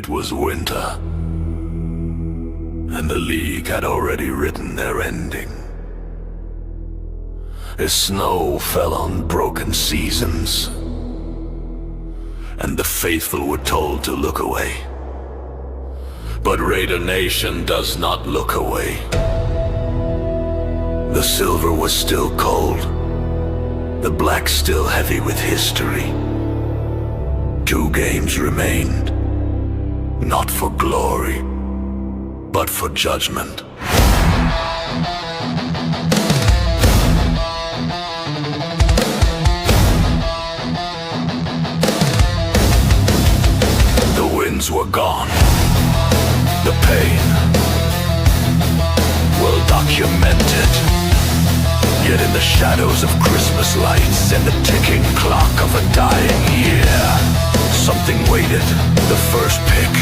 was winter, and the League had already written their ending. As snow fell on broken seasons, and the faithful were told to look away. But Raider Nation does not look away. The silver was still cold, the black still heavy with history. 2 games remained, not for glory, but for judgment. The winds were gone, the pain well documented. Yet in the shadows of Christmas lights and the ticking clock of a dying year, something waited, the first pick,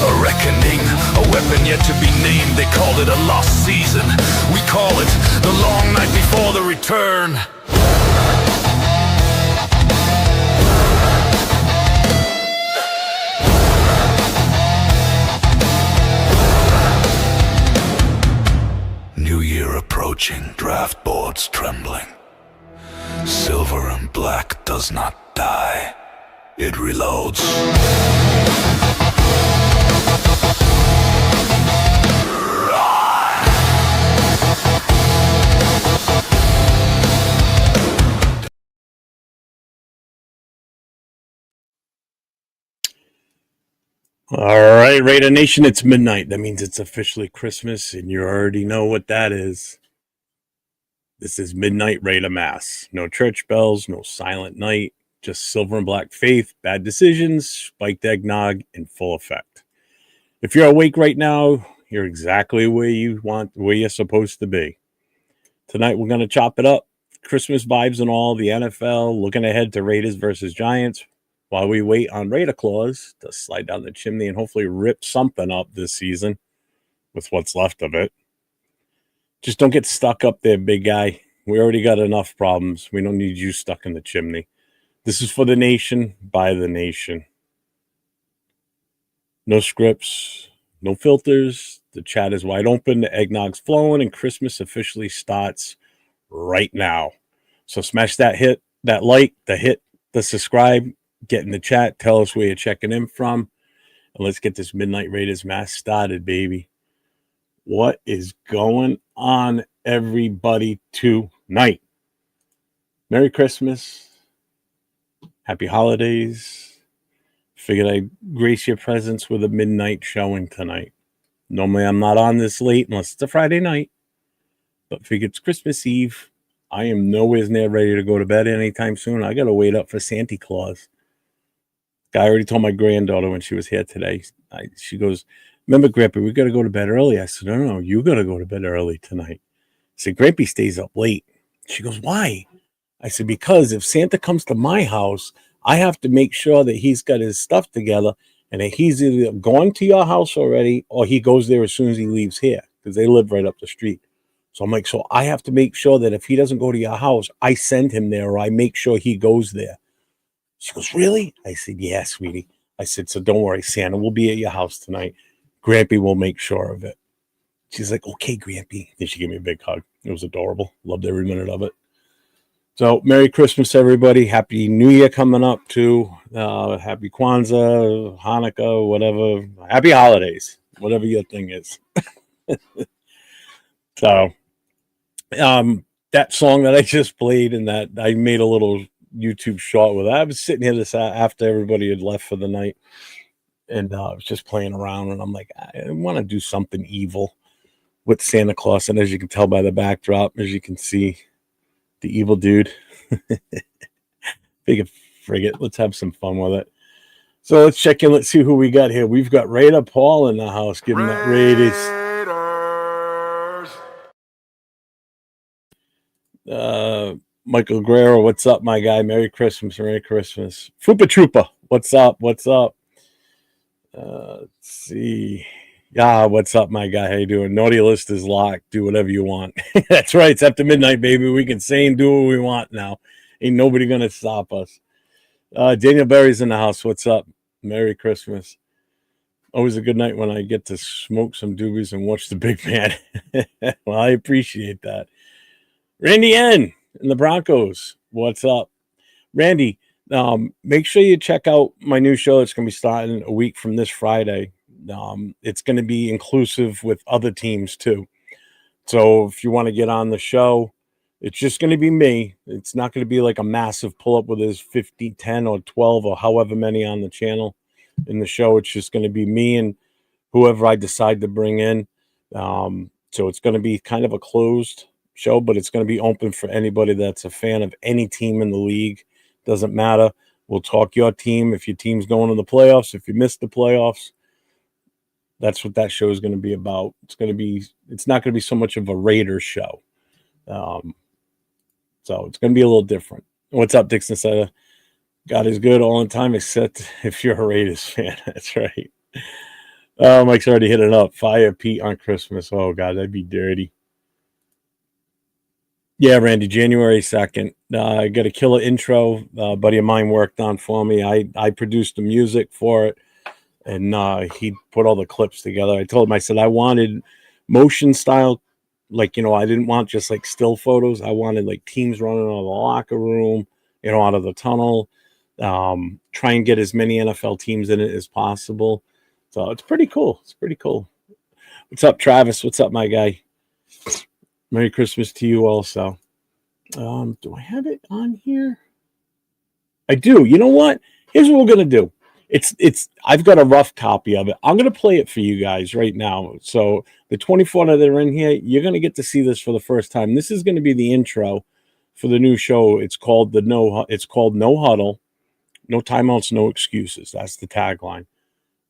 a reckoning, a weapon yet to be named. They call it a lost season, we call it the long night before the return. New year approaching, draft boards trembling. Silver and black does not die, it reloads. All right, Raider Nation, it's midnight. That means it's officially Christmas, and you already know what that is. This is Midnight Raider Mass. No church bells, no silent night, just silver and black faith, bad decisions, spiked eggnog in full effect. If you're awake right now, you're exactly where you're supposed to be. Tonight, we're going to chop it up. Christmas vibes and all, the NFL, looking ahead to Raiders versus Giants, while we wait on Raider Claus to slide down the chimney and hopefully rip something up this season with what's left of it. Just don't get stuck up there, big guy. We already got enough problems. We don't need you stuck in the chimney. This is for the nation, by the nation. No scripts, no filters. The chat is wide open. The eggnog's flowing, and Christmas officially starts right now. So smash that like, the subscribe. Get in the chat. Tell us where you're checking in from. And let's get this Midnight Raiders Mass started, baby. What is going on, everybody, tonight? Merry Christmas. Happy holidays. Figured I'd grace your presence with a midnight showing tonight. Normally, I'm not on this late unless it's a Friday night. But figured it's Christmas Eve. I am nowhere near ready to go to bed anytime soon. I got to wait up for Santa Claus. I already told my granddaughter when she was here today. She goes, "Remember, Grandpa, we got to go to bed early." I said, No, you got to go to bed early tonight. I said, "Grampy stays up late." She goes, "Why?" I said, "Because if Santa comes to my house, I have to make sure that he's got his stuff together and that he's either gone to your house already or he goes there as soon as he leaves here because they live right up the street." So I'm like, so I have to make sure that if he doesn't go to your house, I send him there or I make sure he goes there. She goes, "Really?" I said, "Yeah, sweetie." I said, "So don't worry, Santa will be at your house tonight. Grampy will make sure of it." She's like, "Okay, Grampy." Then she gave me a big hug. It was adorable. Loved every minute of it. So Merry Christmas, everybody. Happy New Year coming up, too. Happy Kwanzaa, Hanukkah, whatever. Happy holidays, whatever your thing is. So that song that I just played and that I made a little YouTube short with. I was sitting here this after everybody had left for the night, and I was just playing around, and I'm like, I want to do something evil with Santa Claus. And as you can tell by the backdrop, as you can see, the evil dude. Big frigate. Let's have some fun with it. So let's check in. Let's see who we got here. We've got Raider Paul in the house. Give him that Raiders. Michael Guerrero, what's up, my guy? Merry Christmas, Merry Christmas. Fupa Troopa, what's up? What's up? Let's see. Yeah, what's up, my guy? How you doing? Naughty list is locked. Do whatever you want. That's right. It's after midnight, baby. We can say and do what we want now. Ain't nobody gonna stop us. Daniel Berry's in the house. What's up? Merry Christmas. Always a good night when I get to smoke some doobies and watch the big man. Well, I appreciate that. Randy N and the Broncos. What's up? Randy, make sure you check out my new show that's going to be starting a week from this Friday. It's going to be inclusive with other teams too. So if you want to get on the show, it's just going to be me. It's not going to be like a massive pull up with his 50, 10, or 12 or however many on the channel in the show. It's just going to be me and whoever I decide to bring in. So it's going to be kind of a closed show, but it's going to be open for anybody that's a fan of any team in the league. Doesn't matter. We'll talk your team. If your team's going to the playoffs, if you missed the playoffs, that's what that show is going to be about. It's not going to be so much of a Raiders show. So it's going to be a little different. What's up, Dixon Seta? God is good all the time, except if you're a Raiders fan. That's right. Mike's already hit it up. Fire Pete on Christmas. Oh, God, that'd be dirty. Yeah, Randy, January 2nd. I got a killer intro. A buddy of mine worked on for me. I produced the music for it, and he put all the clips together. I told him, I said, I wanted motion style. Like, I didn't want just like still photos. I wanted like teams running out of the locker room, out of the tunnel. Try and get as many NFL teams in it as possible. So it's pretty cool. It's pretty cool. What's up, Travis? What's up, my guy? Merry Christmas to you also. Do I have it on here? I do. You know what? Here's what we're gonna do. I've got a rough copy of it. I'm gonna play it for you guys right now. So the 24 that are in here, you're gonna get to see this for the first time. This is gonna be the intro for the new show. It's called No Huddle, no timeouts, no excuses. That's the tagline.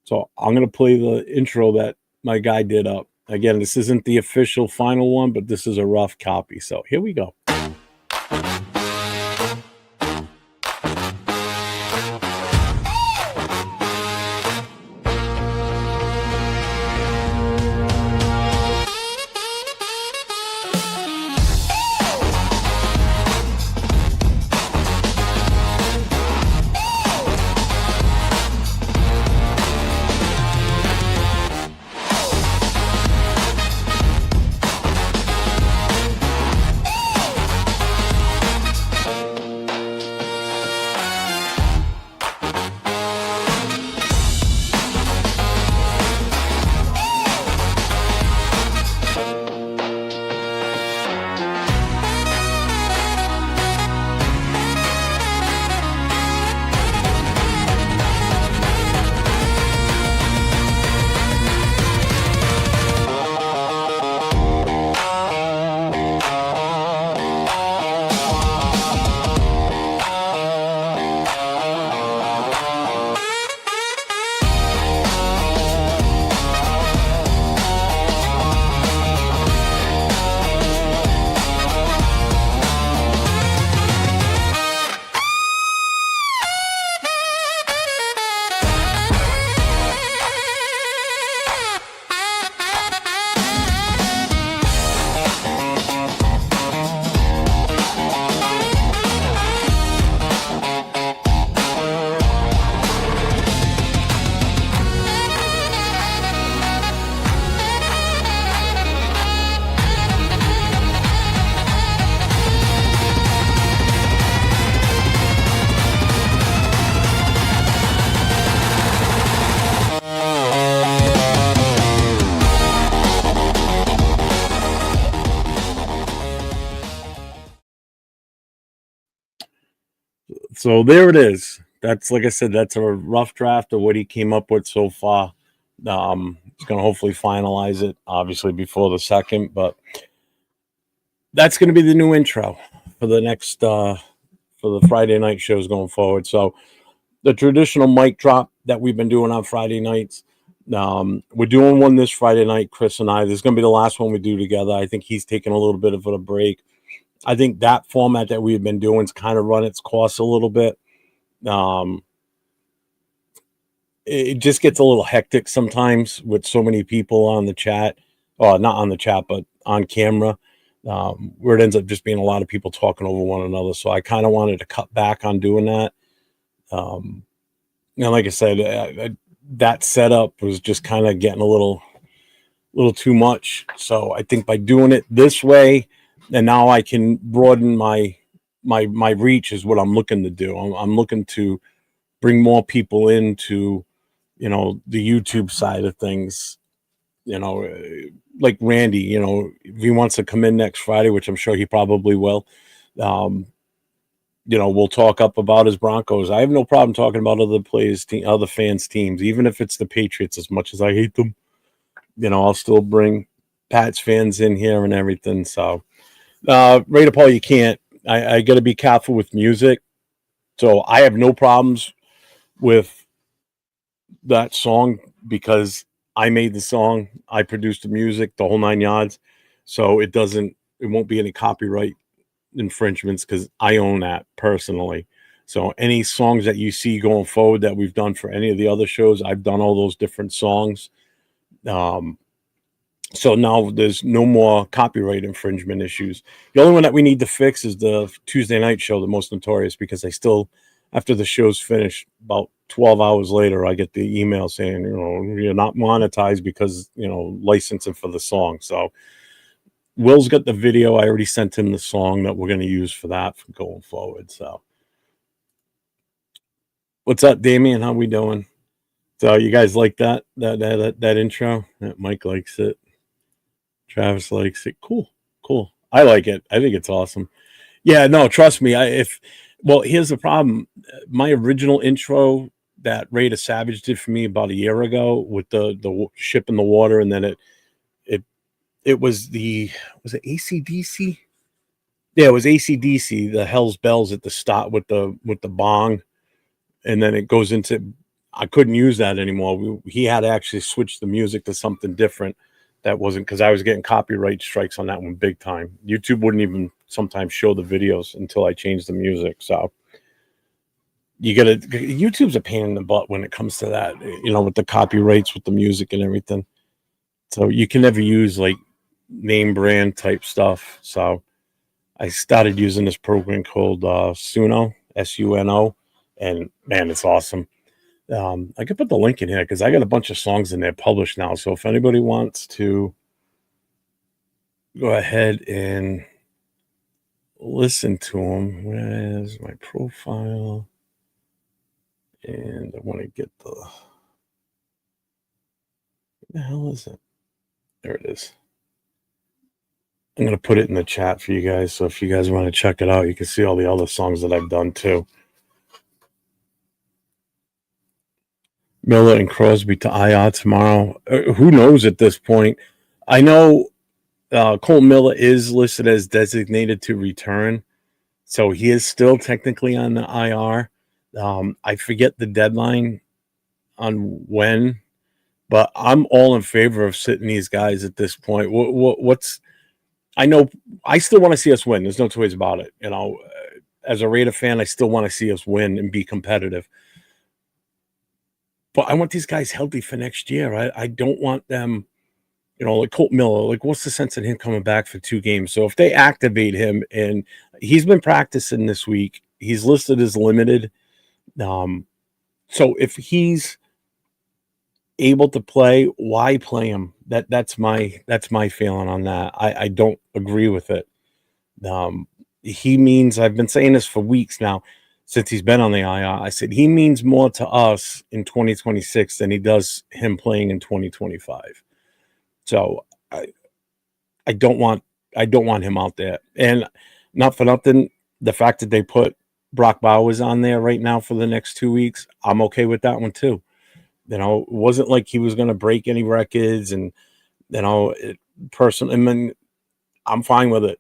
So I'm gonna play the intro that my guy did up. Again, this isn't the official final one, but this is a rough copy. So here we go. So there it is. That's, like I said, that's a rough draft of what he came up with so far. He's going to hopefully finalize it, obviously, before the second. But that's going to be the new intro for the next for the Friday night shows going forward. So the traditional mic drop that we've been doing on Friday nights. We're doing one this Friday night, Chris and I. This is going to be the last one we do together. I think he's taking a little bit of a break. I think that format that we've been doing has kind of run its course a little bit. It just gets a little hectic sometimes with so many people on the chat, or not on the chat, but on camera, where it ends up just being a lot of people talking over one another. So I kind of wanted to cut back on doing that. Like I said, that setup was just kind of getting a little too much. So I think by doing it this way, and now I can broaden my reach is what I'm looking to do. I'm looking to bring more people into, the YouTube side of things. Like Randy, if he wants to come in next Friday, which I'm sure he probably will, um, we'll talk up about his Broncos. I have no problem talking about other players, other fans' teams, even if it's the Patriots. As much as I hate them, I'll still bring Pats fans in here and everything. So, Raider Paul, you can't. I got to be careful with music. So I have no problems with that song because I made the song, I produced the music, the whole 9 yards. So it won't be any copyright infringements because I own that personally. So any songs that you see going forward that we've done for any of the other shows, I've done all those different songs. So now there's no more copyright infringement issues. The only one that we need to fix is the Tuesday night show, the most notorious, because I still, after the show's finished, about 12 hours later, I get the email saying, you're not monetized because, licensing for the song. So Will's got the video. I already sent him the song that we're going to use for that from going forward. So what's up, Damien? How we doing? So you guys like that intro? Mike likes it. Travis likes it. Cool. I like it. I think it's awesome. Yeah, no, trust me. Here's the problem. My original intro that Raider Savage did for me about a year ago with the ship in the water, and then it was it AC/DC? Yeah, it was AC/DC, the Hell's Bells at the start with the bong, and then it goes into. I couldn't use that anymore. He had to actually switch the music to something different. That wasn't because I was getting copyright strikes on that one big time. YouTube wouldn't even sometimes show the videos until I changed the music. So YouTube's a pain in the butt when it comes to that, with the copyrights, with the music and everything. So you can never use like name brand type stuff. So I started using this program called Suno, Suno, and man, it's awesome. I could put the link in here because I got a bunch of songs in there published now. So if anybody wants to go ahead and listen to them, where's my profile? And I want to get what the hell is it? There it is. I'm going to put it in the chat for you guys. So if you guys want to check it out, you can see all the other songs that I've done too. Miller and Crosby to IR tomorrow. Who knows at this point? I know Cole Miller is listed as designated to return. So he is still technically on the IR. I forget the deadline on when, but I'm all in favor of sitting these guys at this point. I know I still want to see us win. There's no two ways about it. As a Raider fan, I still want to see us win and be competitive. But I want these guys healthy for next year. I don't want them, like Colt Miller. Like, what's the sense in him coming back for 2 games? So if they activate him, and he's been practicing this week, he's listed as limited. So if he's able to play, why play him? That's my feeling on that. I don't agree with it. He means, I've been saying this for weeks now since he's been on the IR. I said he means more to us in 2026 than he does him playing in 2025. So I don't want him out there. And not for nothing, the fact that they put Brock Bowers on there right now for the next 2 weeks, I'm okay with that one too. It wasn't like he was going to break any records, and personally, I mean, I'm fine with it.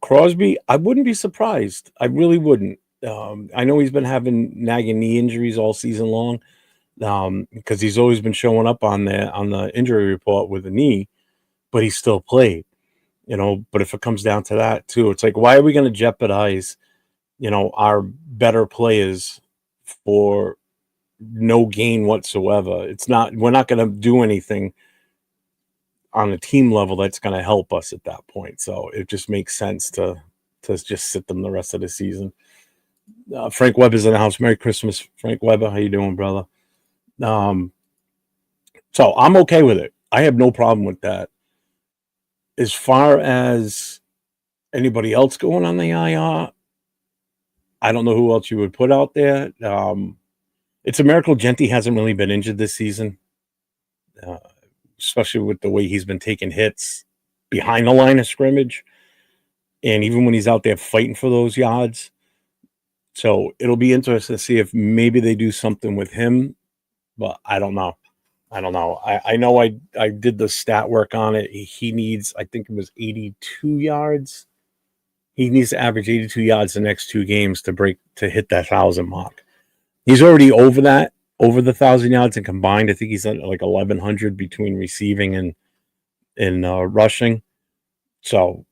Crosby, I wouldn't be surprised. I really wouldn't. I know he's been having nagging knee injuries all season long, because he's always been showing up on the injury report with a knee, but he still played. But if it comes down to that too, it's like, why are we going to jeopardize, our better players for no gain whatsoever? We're not going to do anything on a team level that's going to help us at that point. So it just makes sense to just sit them the rest of the season. Frank Weber's in the house. Merry Christmas, Frank Weber. How you doing, brother? Um, so I'm okay with it. I have no problem with that. As far as anybody else going on the IR, I don't know who else you would put out there. It's a miracle Genti hasn't really been injured this season, uh, especially with the way he's been taking hits behind the line of scrimmage. And even when he's out there fighting for those yards. So it'll be interesting to see if maybe they do something with him, but I don't know. I know I did the stat work on it. He needs, I think it was 82 yards. He needs to average 82 yards the next 2 games to hit that 1,000 mark. He's already over that, over the 1,000 yards and combined. I think he's at like 1,100 between receiving and rushing. So,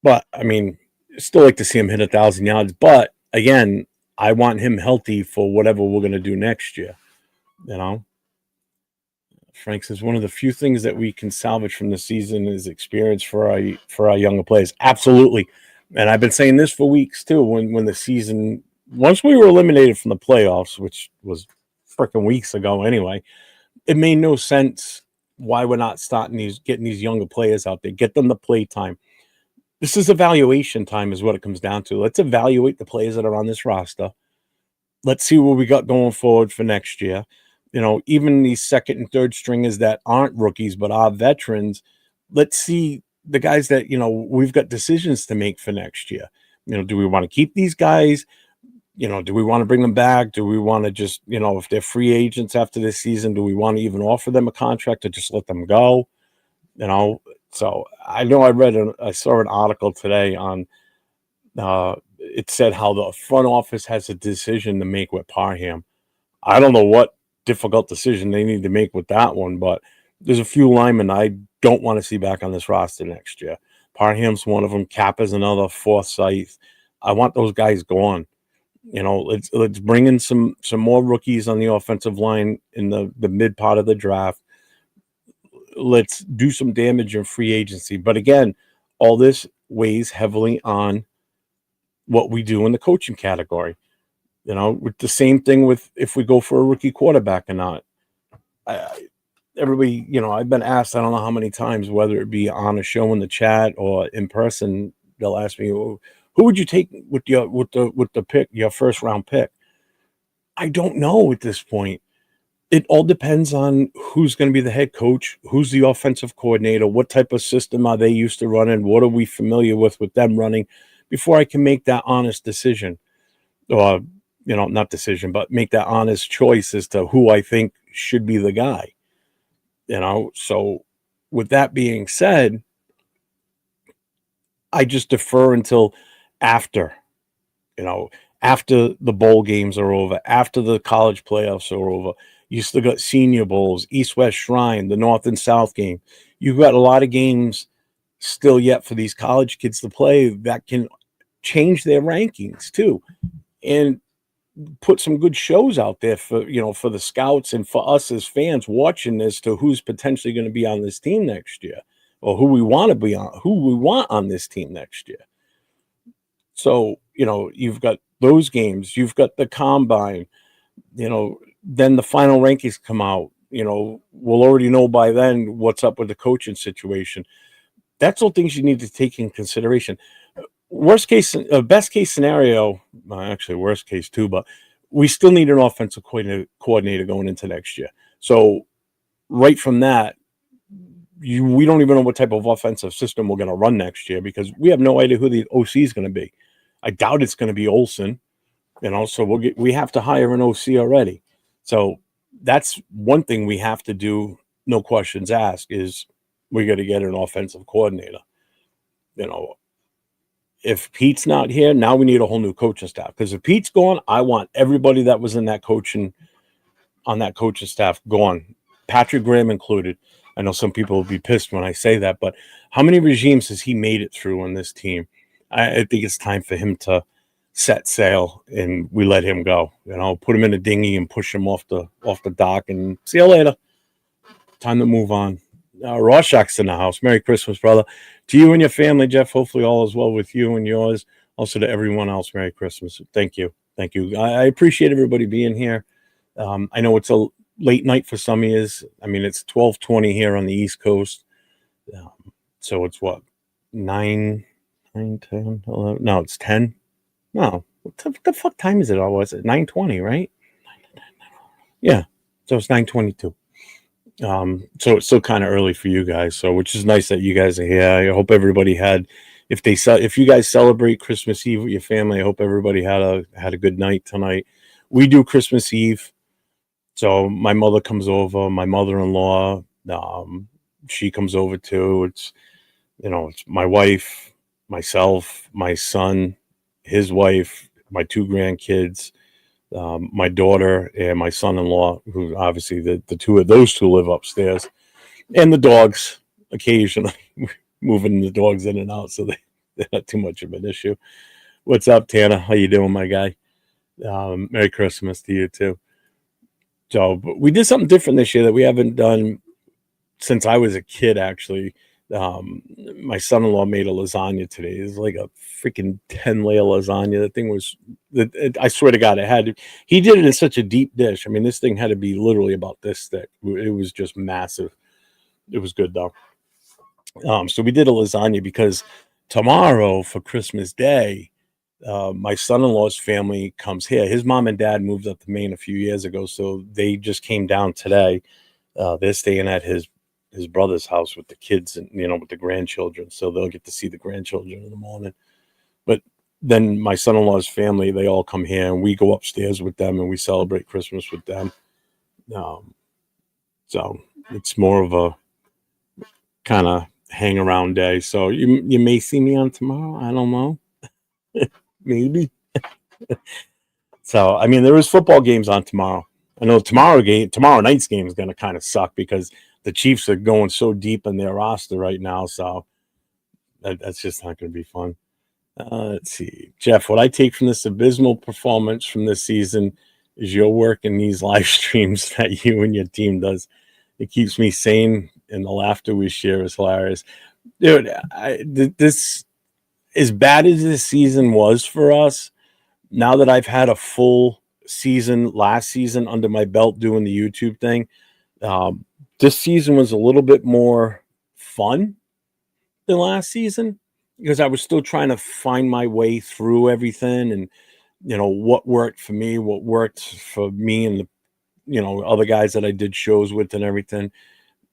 but I mean, still like to see him hit 1,000 yards. But again, I want him healthy for whatever we're going to do next year. You know, Frank says one of the few things that we can salvage from the season is experience for our younger players. Absolutely, and I've been saying this for weeks too. When the season, once we were eliminated from the playoffs, which was freaking weeks ago anyway, it made no sense why we're not getting these younger players out there, get them the play time. This is evaluation time, is what it comes down to. Let's evaluate the players that are on this roster. Let's see what we got going forward for next year. You know, even these second and third stringers that aren't rookies but are veterans, let's see the guys that, you know, we've got decisions to make for next year. You know, do we want to keep these guys? You know, do we want to bring them back? Do we want to just, you know, if they're free agents after this season, do we want to even offer them a contract or just let them go? You know, so I know I saw an article today on, it said how the front office has a decision to make with Parham. I don't know what difficult decision they need to make with that one, but there's a few linemen I don't want to see back on this roster next year. Parham's one of them. Cap is another. Forsyth. I want those guys gone. You know, let's bring in some more rookies on the offensive line in the mid part of the draft. Let's do some damage in free agency. But again, all this weighs heavily on what we do in the coaching category. You know, with the same thing with if we go for a rookie quarterback or not. Everybody, you know, I've been asked, I don't know how many times, whether it be on a show in the chat or in person, they'll ask me, well, who would you take with the pick, your first round pick? I don't know at this point. It all depends on who's going to be the head coach, who's the offensive coordinator, what type of system are they used to running, what are we familiar with them running, before I can make that honest decision. Or, you know, not decision, but make that honest choice as to who I think should be the guy. You know, so with that being said, I just defer until after, you know, after the bowl games are over, after the college playoffs are over. You still got senior bowls, East-West Shrine, the North and South game. You've got a lot of games still yet for these college kids to play that can change their rankings too. And put some good shows out there for, you know, for the scouts and for us as fans watching as to who's potentially going to be on this team next year, or who we want on this team next year. So, you know, you've got those games, you've got the combine, you know, then the final rankings come out. You know, we'll already know by then what's up with the coaching situation. That's all things you need to take in consideration. Best case scenario, actually worst case too, but we still need an offensive coordinator going into next year. So right from that, we don't even know what type of offensive system we're going to run next year, because we have no idea who the OC is going to be. I doubt it's going to be Olsen, you know, so we have to hire an OC already. So that's one thing we have to do, no questions asked, is we got to get an offensive coordinator. You know, if Pete's not here, now we need a whole new coaching staff. Because if Pete's gone, I want everybody that was on that coaching staff gone, Patrick Graham included. I know some people will be pissed when I say that, but how many regimes has he made it through on this team? I think it's time for him to set sail and we let him go. You know, put him in a dinghy and push him off the dock and see you later. Time to move on. Rorschach's in the house. Merry Christmas, brother. To you and your family, Jeff. Hopefully all is well with you and yours. Also to everyone else, Merry Christmas. Thank you. Thank you. I appreciate everybody being here. I know it's a late night for some of you. I mean, it's 12:20 here on the East Coast. So it's what, 9, 9, 10, 11? No, it's 10. No, what the fuck time is it? All was it 9:20, right? Yeah. So it's 9:22. So it's still kind of early for you guys. So, which is nice that you guys are here. I hope everybody had, if you guys celebrate Christmas Eve with your family, I hope everybody had a good night tonight. We do Christmas Eve. So my mother comes over, my mother-in-law, she comes over too. It's my wife, myself, my son, his wife, my 2 grandkids, my daughter, and my son-in-law, who obviously those two live upstairs, and the dogs occasionally moving the dogs in and out, so they're not too much of an issue. What's up, Tanner? How you doing, my guy? Merry Christmas to you too. So, but we did something different this year that we haven't done since I was a kid, actually. My son-in-law made a lasagna today. It's like a freaking 10-layer lasagna. That thing was, I swear to God, he did it in such a deep dish. I mean, this thing had to be literally about this thick. It was just massive. It was good though. So we did a lasagna because tomorrow for Christmas Day, my son-in-law's family comes here. His mom and dad moved up to Maine a few years ago, so they just came down today. They're staying at his brother's house with the kids and with the grandchildren, so they'll get to see the grandchildren in the morning. But then my son-in-law's family, they all come here and we go upstairs with them and we celebrate Christmas with them. So it's more of a kind of hang around day. So you may see me on tomorrow. I don't know. Maybe. So I mean, there is football games on tomorrow. I know tomorrow night's game is going to kind of suck because the Chiefs are going so deep in their roster right now. So that's just not going to be fun. Let's see. Jeff, what I take from this abysmal performance from this season is your work in these live streams that you and your team does. It keeps me sane, and the laughter we share is hilarious. Dude, this, as bad as this season was for us, now that I've had a full season last season under my belt doing the YouTube thing, this season was a little bit more fun than last season because I was still trying to find my way through everything and what worked for me, what worked for me and the other guys that I did shows with and everything.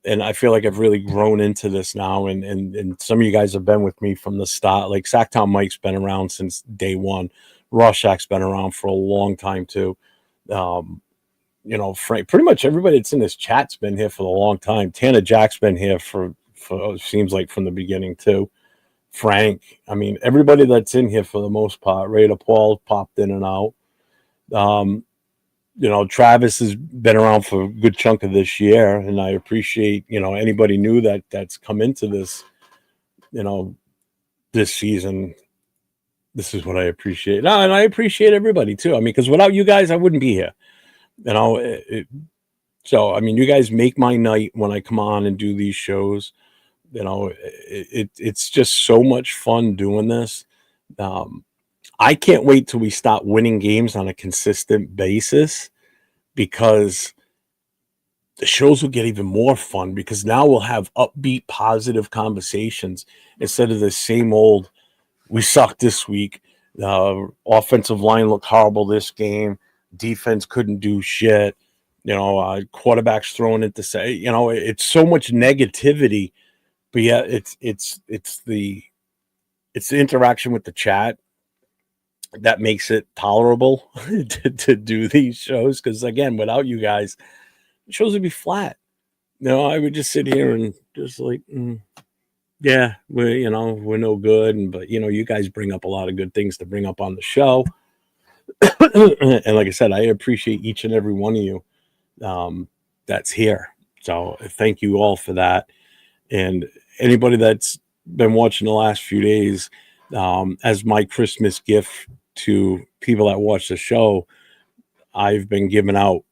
And I feel like I've really grown into this now, and some of you guys have been with me from the start. Like Sacktown Mike's been around since day one. Rorschach's been around for a long time too. Frank, pretty much everybody that's in this chat's been here for a long time. Tanner Jack's been here for seems like from the beginning too. Frank, I mean, everybody that's in here for the most part. Raider Paul popped in and out. Travis has been around for a good chunk of this year, and I appreciate, anybody new that's come into this, this season. This is what I appreciate. No, and I appreciate everybody too. I mean, because without you guys, I wouldn't be here. So, I mean, you guys make my night when I come on and do these shows. It's just so much fun doing this. I can't wait till we start winning games on a consistent basis because the shows will get even more fun because now we'll have upbeat, positive conversations instead of the same old, we sucked this week. Offensive line looked horrible this game. Defense couldn't do shit. Quarterbacks throwing it to say, it's so much negativity, but yeah, it's the interaction with the chat that makes it tolerable to do these shows. Because again, without you guys, the shows would be flat. I would just sit here and just like, yeah, we're no good, but you guys bring up a lot of good things to bring up on the show. And like I said, I appreciate each and every one of you that's here. So thank you all for that. And anybody that's been watching the last few days, as my Christmas gift to people that watch the show, I've been giving out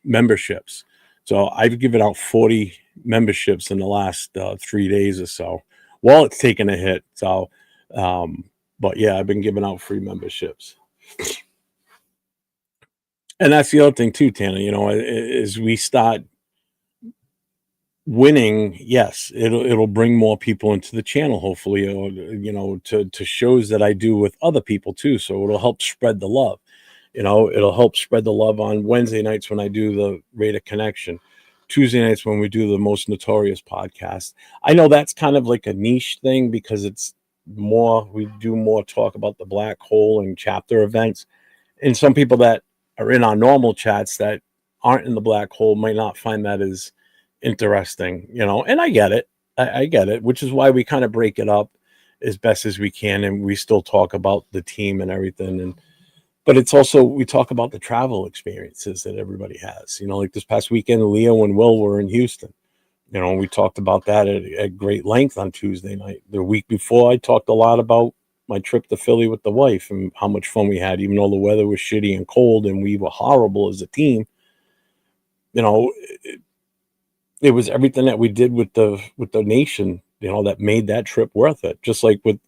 memberships. So I've given out 40 memberships in the last 3 days or so. Well, it's taken a hit. So, but yeah, I've been giving out free memberships. And that's the other thing too, Tanner, you know, is we start winning, yes, it'll bring more people into the channel, hopefully, or, you know, to shows that I do with other people too. So it'll help spread the love. You know, it'll help spread the love on Wednesday nights when I do the Raider Connection, Tuesday nights when we do the Most Notorious podcast. I know that's kind of like a niche thing because it's more, we do more talk about the black hole and chapter events. And some people that are in our normal chats that aren't in the black hole might not find that as interesting, you know, and I get it. I get it, which is why we kind of break it up as best as we can. And we still talk about the team and everything. And, but it's also, we talk about the travel experiences that everybody has, you know, like this past weekend, Leo and Will were in Houston, you know, we talked about that at great length on Tuesday night. The week before, I talked a lot about my trip to Philly with the wife and how much fun we had, even though the weather was shitty and cold and we were horrible as a team. You know, it was everything that we did with the nation, you know, that made that trip worth it. Just like with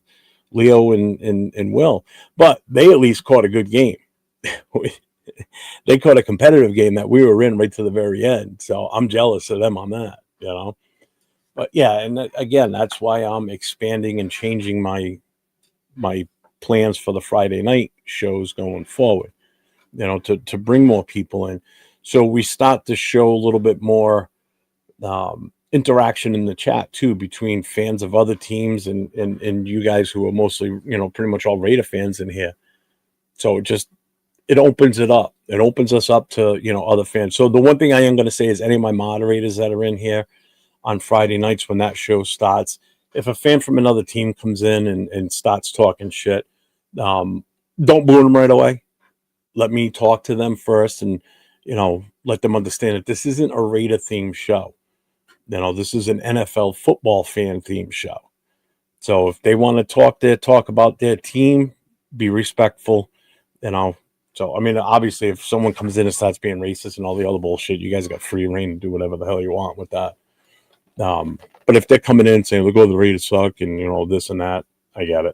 Leo and Will, but they at least caught a good game. They caught a competitive game that we were in right to the very end. So I'm jealous of them on that, you know. But yeah, and again, that's why I'm expanding and changing my plans for the Friday night shows going forward, you know, to bring more people in. So we start to show a little bit more interaction in the chat too between fans of other teams and you guys who are mostly, you know, pretty much all Raider fans in here. So it opens it up. It opens us up to, you know, other fans. So the one thing I am going to say is any of my moderators that are in here on Friday nights when that show starts, if a fan from another team comes in and starts talking shit, don't boo them right away. Let me talk to them first and, you know, let them understand that this isn't a Raider themed show. You know, this is an NFL football fan themed show. So if they want to talk about their team, be respectful, you know. So, I mean, obviously, if someone comes in and starts being racist and all the other bullshit, you guys got free reign to do whatever the hell you want with that. But if they're coming in saying, look, the Raiders suck and, you know, this and that, I get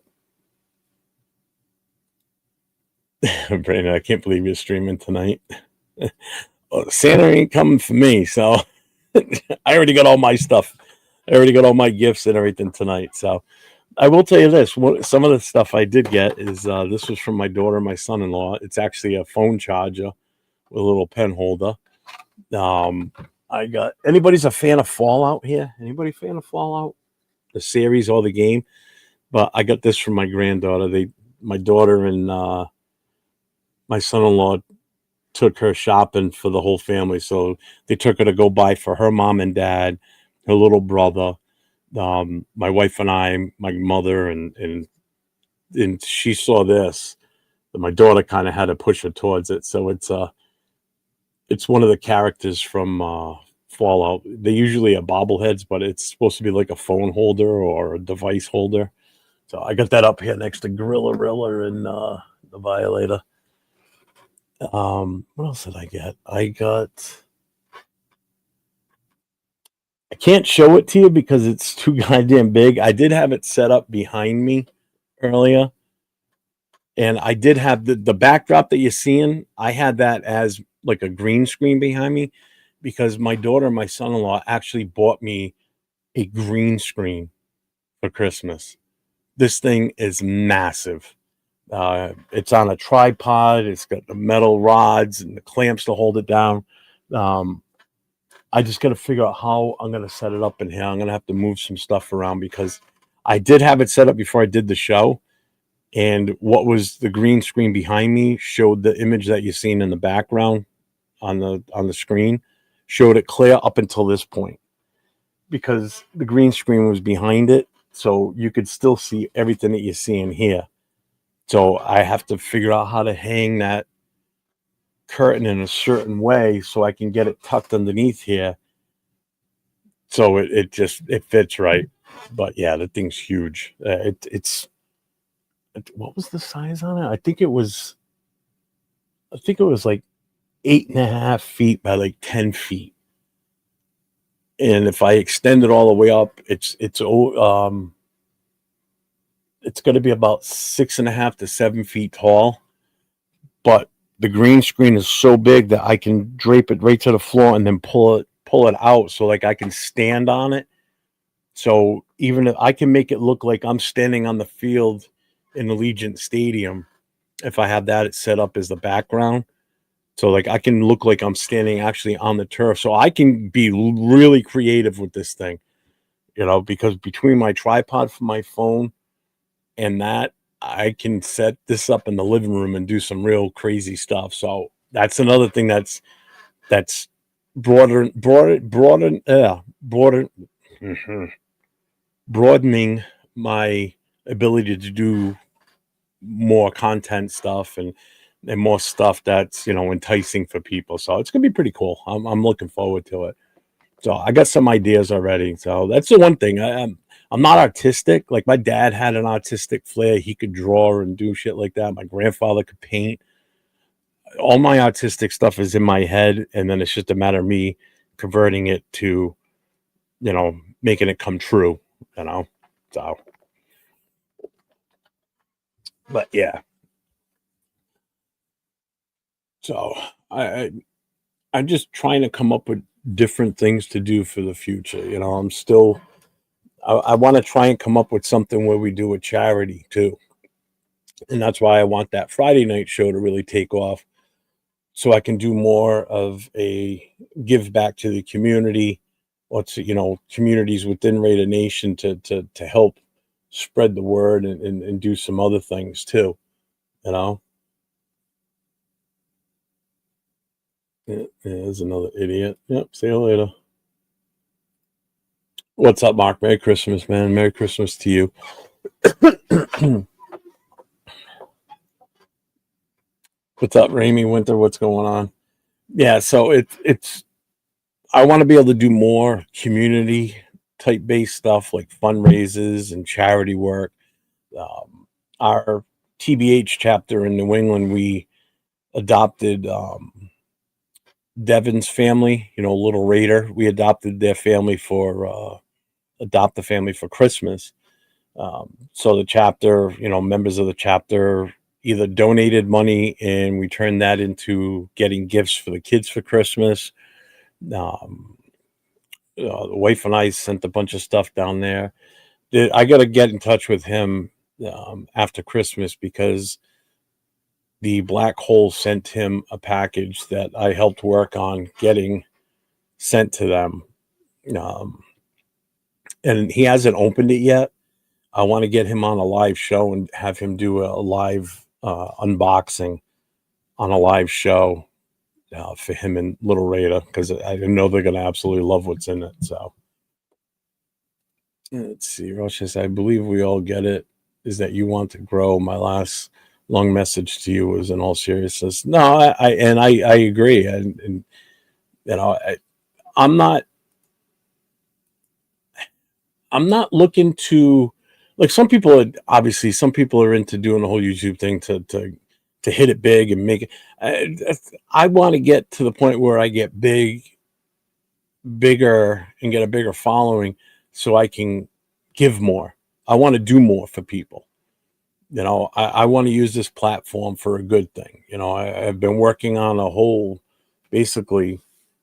it. Brandon, I can't believe you're streaming tonight. Well, Santa ain't coming for me, so I already got all my stuff. I already got all my gifts and everything tonight. So I will tell you this. Some of the stuff I did get is this was from my daughter and my son-in-law. It's actually a phone charger with a little pen holder. I got, anybody's a fan of Fallout here? Anybody fan of Fallout? The series or the game? But I got this from my granddaughter. My daughter and my son-in-law took her shopping for the whole family. So they took her to go buy for her mom and dad, her little brother, my wife and I, my mother, and she saw this. And my daughter kind of had to push her towards it. So it's one of the characters from Fallout. They usually are bobbleheads, but it's supposed to be like a phone holder or a device holder. So I got that up here next to Gorilla Rilla and the Violator. What else did I get? I can't show it to you because it's too goddamn big. I did have it set up behind me earlier. And I did have the backdrop that you're seeing. I had that as like a green screen behind me because my daughter and my son-in-law actually bought me a green screen for Christmas. This thing is massive. It's on a tripod. It's got the metal rods and the clamps to hold it down. I just got to figure out how I'm going to set it up in here. I'm going to have to move some stuff around because I did have it set up before I did the show. And what was the green screen behind me showed the image that you're seeing in the background on the screen, showed it clear up until this point because the green screen was behind it. So you could still see everything that you're seeing here. So I have to figure out how to hang that curtain in a certain way so I can get it tucked underneath here. So it fits right. But yeah, the thing's huge. It's what was the size on it? I think it was like 8.5 feet by like 10 feet. And if I extend it all the way up, it's going to be about 6.5 to 7 feet tall. but the green screen is so big that I can drape it right to the floor and then pull it out, so like I can stand on it. So even if I can make it look like I'm standing on the field in Allegiant Stadium, if I have that set up as the background, so like I can look like I'm standing actually on the turf. So I can be really creative with this thing, because between my tripod for my phone and that, I can set this up in the living room and do some real crazy stuff. So that's another thing that's broader, mhm, broadening my ability to do more content stuff and more stuff that's enticing for people. So it's gonna be pretty cool. I'm looking forward to it. So I got some ideas already. So that's the one thing. I'm not artistic. Like my dad had an artistic flair. He could draw and do shit like that. My grandfather could paint. All my artistic stuff is in my head, and then it's just a matter of me converting it to, making it come true. You know. So, but yeah. So I'm just trying to come up with different things to do for the future. I'm still I want to try and come up with something where we do a charity too. And that's why I want that Friday night show to really take off, so I can do more of a give back to the community, or to, communities within Raider Nation, to help spread the word and do some other things too, you know. There's another idiot. Yep, see you later. What's up, Mark? Merry Christmas, man. Merry Christmas to you. What's up, Ramey Winter? What's going on? Yeah, so it's I want to be able to do more community type based stuff like fundraisers and charity work. Our TBH chapter in New England, we adopted Devin's family, Little Raider. We adopted their family for adopt the family for Christmas. So the chapter, members of the chapter either donated money and we turned that into getting gifts for the kids for Christmas. Um, the wife and I sent a bunch of stuff down there. I got to get in touch with him after Christmas, because the Black Hole sent him a package that I helped work on getting sent to them. Um, and he hasn't opened it yet. I want to get him on a live show and have him do a live unboxing on a live show for him and Little Raider, because I know they're going to absolutely love what's in it. So let's see. Rosh says, I believe we all get it. Is that you want to grow? My last long message to you was in all seriousness. No, I agree. And I'm not looking to, like, some people are into doing the whole YouTube thing to hit it big and make it. I want to get to the point where I get bigger and get a bigger following, so I can give more. I want to do more for people. I want to use this platform for a good thing. I've been working on basically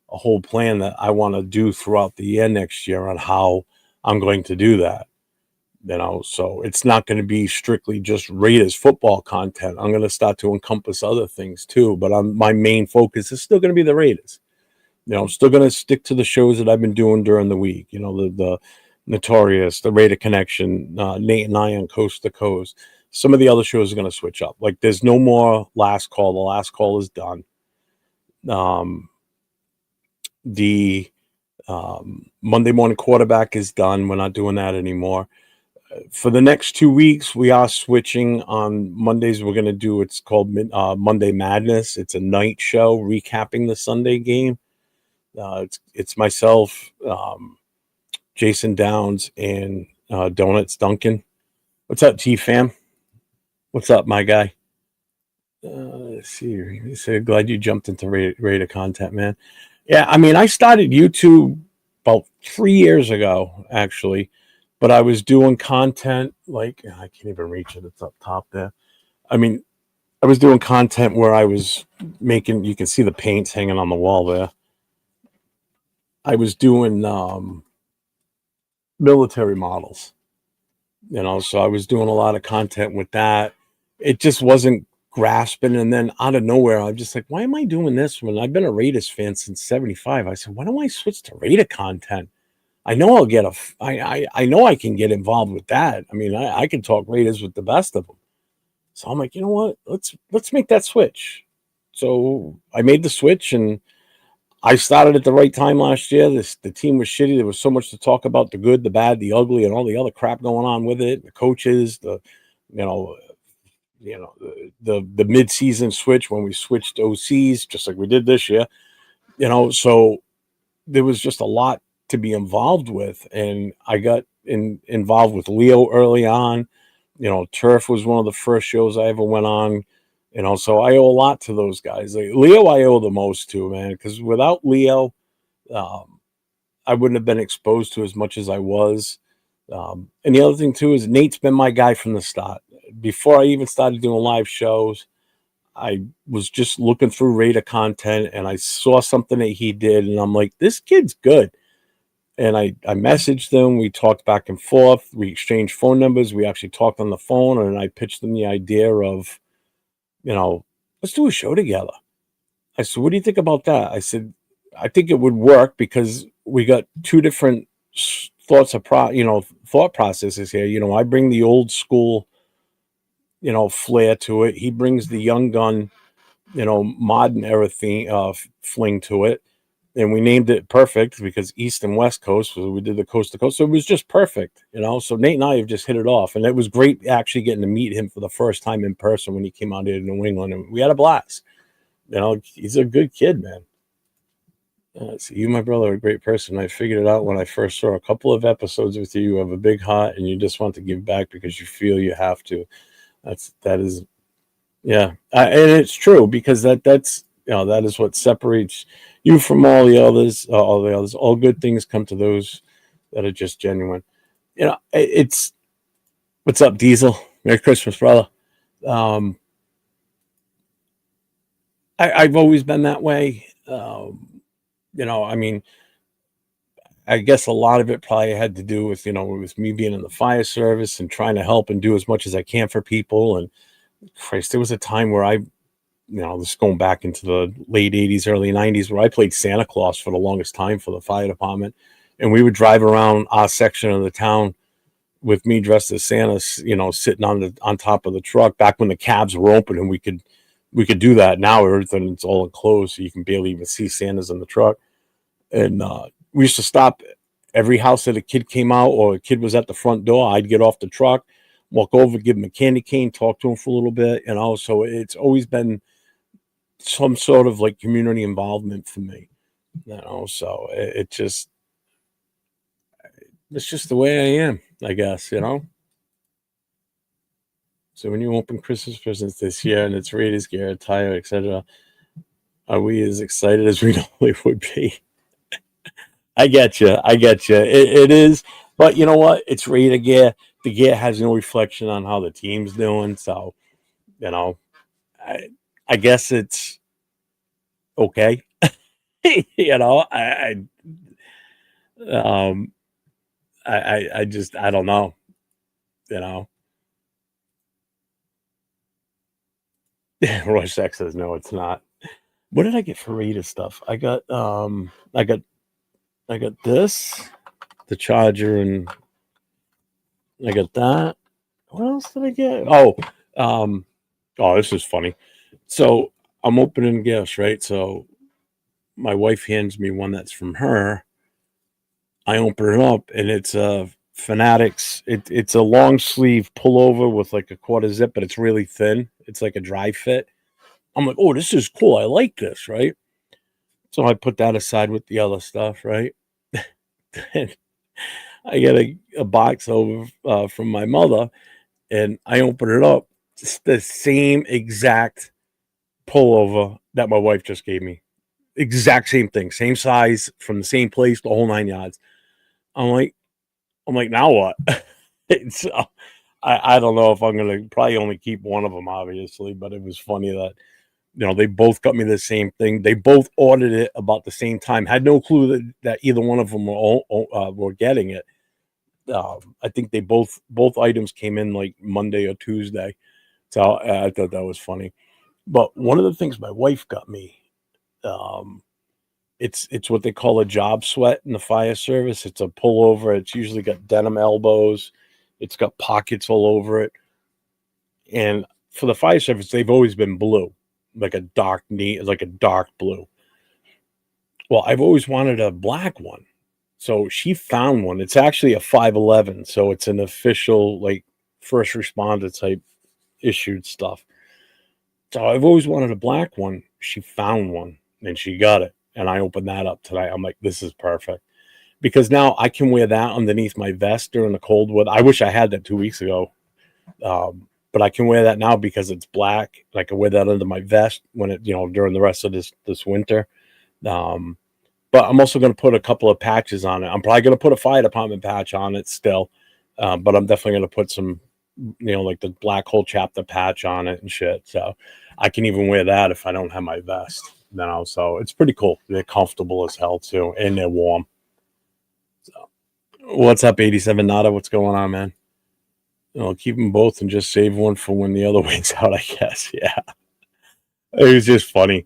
a whole plan that I want to do throughout the year next year on how I'm going to do that. So it's not going to be strictly just Raiders football content. I'm going to start to encompass other things too, but my main focus is still going to be the Raiders. I'm still going to stick to the shows that I've been doing during the week. The Notorious, the Raider Connection, Nate and I on Coast to Coast. Some of the other shows are going to switch up. Like, there's no more Last Call. The Last Call is done. The Monday Morning Quarterback is done. We're not doing that anymore. For the next 2 weeks, we are switching. On Mondays, we're going to do, it's called Monday Madness. It's a night show recapping the Sunday game. It's myself, Jason Downs, and Donuts Duncan. What's up, T-Fam? What's up, my guy? Let's see. He said, glad you jumped into Raider content, man. Yeah, I mean, I started YouTube about 3 years ago, actually. But I was doing content like, I can't even reach it. It's up top there. I mean, I was doing content where I was making, you can see the paints hanging on the wall there. I was doing military models, so I was doing a lot of content with that. It just wasn't grasping. And then out of nowhere, I'm just like, why am I doing this when I've been a Raiders fan since 75? I said, why don't I switch to Raider content? I know I'll get I know I can get involved with that. I mean, I can talk Raiders with the best of them. So I'm like, you know what? Let's make that switch. So I made the switch, and I started at the right time last year. The team was shitty. There was so much to talk about: the good, the bad, the ugly, and all the other crap going on with it. The coaches, you know, the mid season switch when we switched OCs, just like we did this year. So there was just a lot to be involved with, and I got involved with Leo early on. Turf was one of the first shows I ever went on. So I owe a lot to those guys. Like Leo, I owe the most to, man, because without Leo, I wouldn't have been exposed to as much as I was. And the other thing too is Nate's been my guy from the start. Before I even started doing live shows, I was just looking through Raider content, and I saw something that he did, and I'm like, this kid's good. And I messaged them. We talked back and forth. We exchanged phone numbers. We actually talked on the phone, and I pitched them the idea of, let's do a show together. I said, what do you think about that? I said, I think it would work because we got two different thoughts of thought processes here. I bring the old school, flair to it. He brings the young gun, modern era theme, fling to it. And we named it perfect because East and West Coast, so we did the coast to coast. So it was just perfect, So Nate and I have just hit it off. And it was great actually getting to meet him for the first time in person when he came out here to New England. And we had a blast. He's a good kid, man. So you, my brother, are a great person. I figured it out when I first saw a couple of episodes with you. You have a big heart and you just want to give back because you feel you have to. That is, yeah. And it's true because that's, that is what separates you from all the others. All good things come to those that are just genuine. It's what's up, Diesel? Merry Christmas, brother. I've always been that way. I mean, I guess a lot of it probably had to do with, with me being in the fire service and trying to help and do as much as I can for people. And Christ, there was a time where this going back into the late 80s, early 90s, where I played Santa Claus for the longest time for the fire department. And we would drive around our section of the town with me dressed as Santa, sitting on top of the truck back when the cabs were open and we could do that. Now everything is all enclosed, so you can barely even see Santas in the truck. And we used to stop every house that a kid came out or a kid was at the front door. I'd get off the truck, walk over, give him a candy cane, talk to him for a little bit. So it's always been some sort of like community involvement for me. So it's just the way I am, I guess, So when you open Christmas presents this year and it's Raiders gear, attire, etc., are we as excited as we normally would be? I get you. It is, but you know what? It's Raider gear. The gear has no reflection on how the team's doing. So, I guess it's okay. Um, I just, I don't know. Roy Sex says no, it's not. What did I get for Raider stuff? I got this, the charger, and I got that. What else did I get? Oh, this is funny. So I'm opening gifts, right? So my wife hands me one that's from her. I open it up, and it's a Fanatics. It's a long sleeve pullover with like a quarter zip, but it's really thin. It's like a dry fit. I'm like, oh, this is cool. I like this, right? So I put that aside with the other stuff, right? And I get a box over from my mother, and I open it up. It's the same exact pullover that my wife just gave me. Exact same thing, same size, from the same place, the whole 9 yards. I'm like, now what? So I don't know if I'm gonna probably only keep one of them, obviously, but it was funny that they both got me the same thing. They both ordered it about the same time. Had no clue that either one of them were getting it. I think they both items came in like Monday or Tuesday, so I thought that was funny. But one of the things my wife got me, um, it's what they call a job sweat in the fire service. It's a pullover. It's usually got denim elbows. It's got pockets all over it. And for the fire service, they've always been blue, like a dark blue. Well, I've always wanted a black one. So she found one. It's actually a 511, so it's an official like first responder type issued stuff. So I've always wanted a black one. She found one and she got it. And I opened that up tonight. I'm like, this is perfect. Because now I can wear that underneath my vest during the cold weather. I wish I had that 2 weeks ago. But I can wear that now because it's black. And I can wear that under my vest when during the rest of this winter. But I'm also going to put a couple of patches on it. I'm probably going to put a fire department patch on it still. But I'm definitely going to put some, like the black hole chapter patch on it and shit. So I can even wear that if I don't have my vest. So it's pretty cool. They're comfortable as hell too, and they're warm. So what's up, 87 Nada? What's going on, man? Keep them both and just save one for when the other way's out, I guess. Yeah. It was just funny.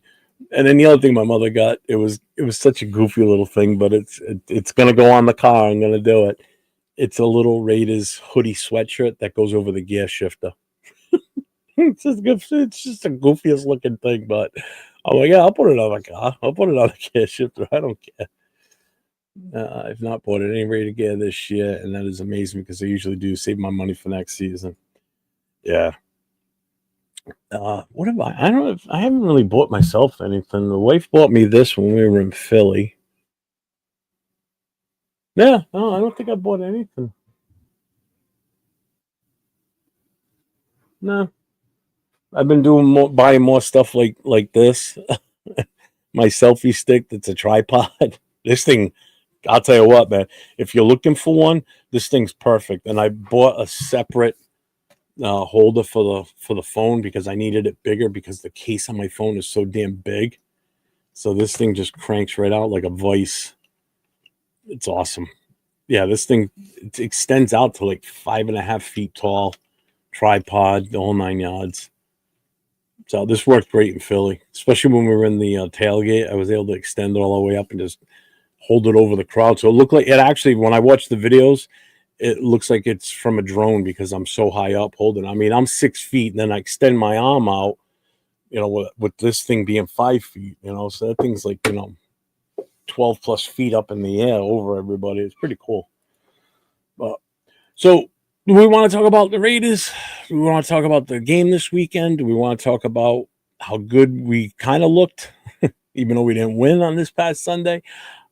And then the other thing my mother got, it was such a goofy little thing, but it's gonna go on the car. I'm gonna do it. It's a little Raiders hoodie sweatshirt that goes over the gear shifter. It's just the goofiest looking thing, but I'm like, yeah, I'll put it on the car. I'll put it on the gear shifter. I don't care. I've not bought it any Raider gear this year, and that is amazing because I usually do save my money for next season. Yeah. What have I don't know if I haven't really bought myself anything. The wife bought me this when we were in Philly. Yeah, no, I don't think I bought anything. No, I've been buying more stuff like this. My selfie stick that's a tripod. This thing, I'll tell you what, man. If you're looking for one, this thing's perfect. And I bought a separate holder for the phone because I needed it bigger because the case on my phone is so damn big. So this thing just cranks right out like a vice. It's awesome. Yeah, this thing it extends out to like 5.5 feet tall, tripod, the whole 9 yards. So this worked great in Philly, especially when we were in the tailgate. I was able to extend it all the way up and just hold it over the crowd. So it looked like it actually, when I watched the videos, it looks like it's from a drone because I'm so high up holding. I mean, I'm 6 feet, and then I extend my arm out, with this thing being 5 feet, so that thing's like, 12 plus feet up in the air over everybody. It's pretty cool. But so do we want to talk about the Raiders? Do we want to talk about the game this weekend? Do we want to talk about how good we kind of looked, even though we didn't win on this past Sunday?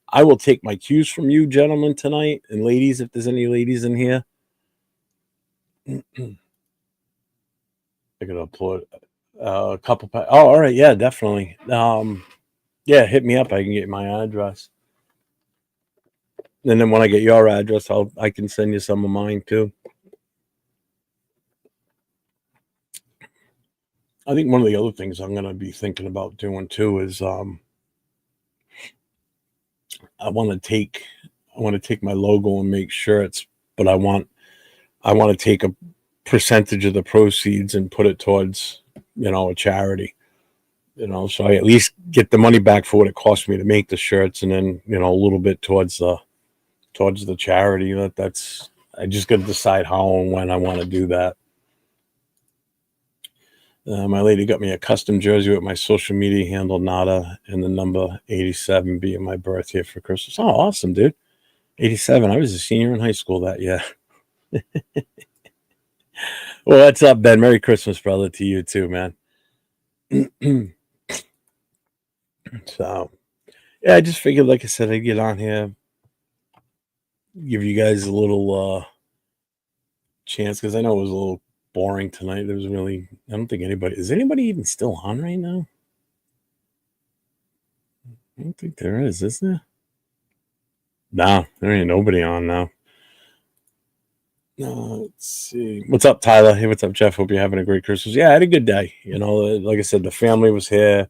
I will take my cues from you, gentlemen, tonight, and ladies, if there's any ladies in here. I could upload a couple. All right, yeah, definitely. Yeah, hit me up. I can get my address, and then when I get your address, I can send you some of mine too. I think one of the other things I'm going to be thinking about doing too is I want to take my logo and make shirts, but I want to take a percentage of the proceeds and put it towards a charity. So I at least get the money back for what it cost me to make the shirts, and then a little bit towards the charity. That's I just got to decide how and when I want to do that. My lady got me a custom jersey with my social media handle Nada and the number 87 being my birthday for Christmas. Oh, awesome, dude! 87. I was a senior in high school that year. Well, what's up, Ben? Merry Christmas, brother, to you too, man. So, yeah, I just figured, like I said, I'd get on here, give you guys a little chance because I know it was a little boring tonight. There was really, I don't think is anybody even still on right now? I don't think there is there? No, there ain't nobody on now. Let's see. What's up, Tyler? Hey, what's up, Jeff? Hope you're having a great Christmas. Yeah, I had a good day. You know, like I said, the family was here.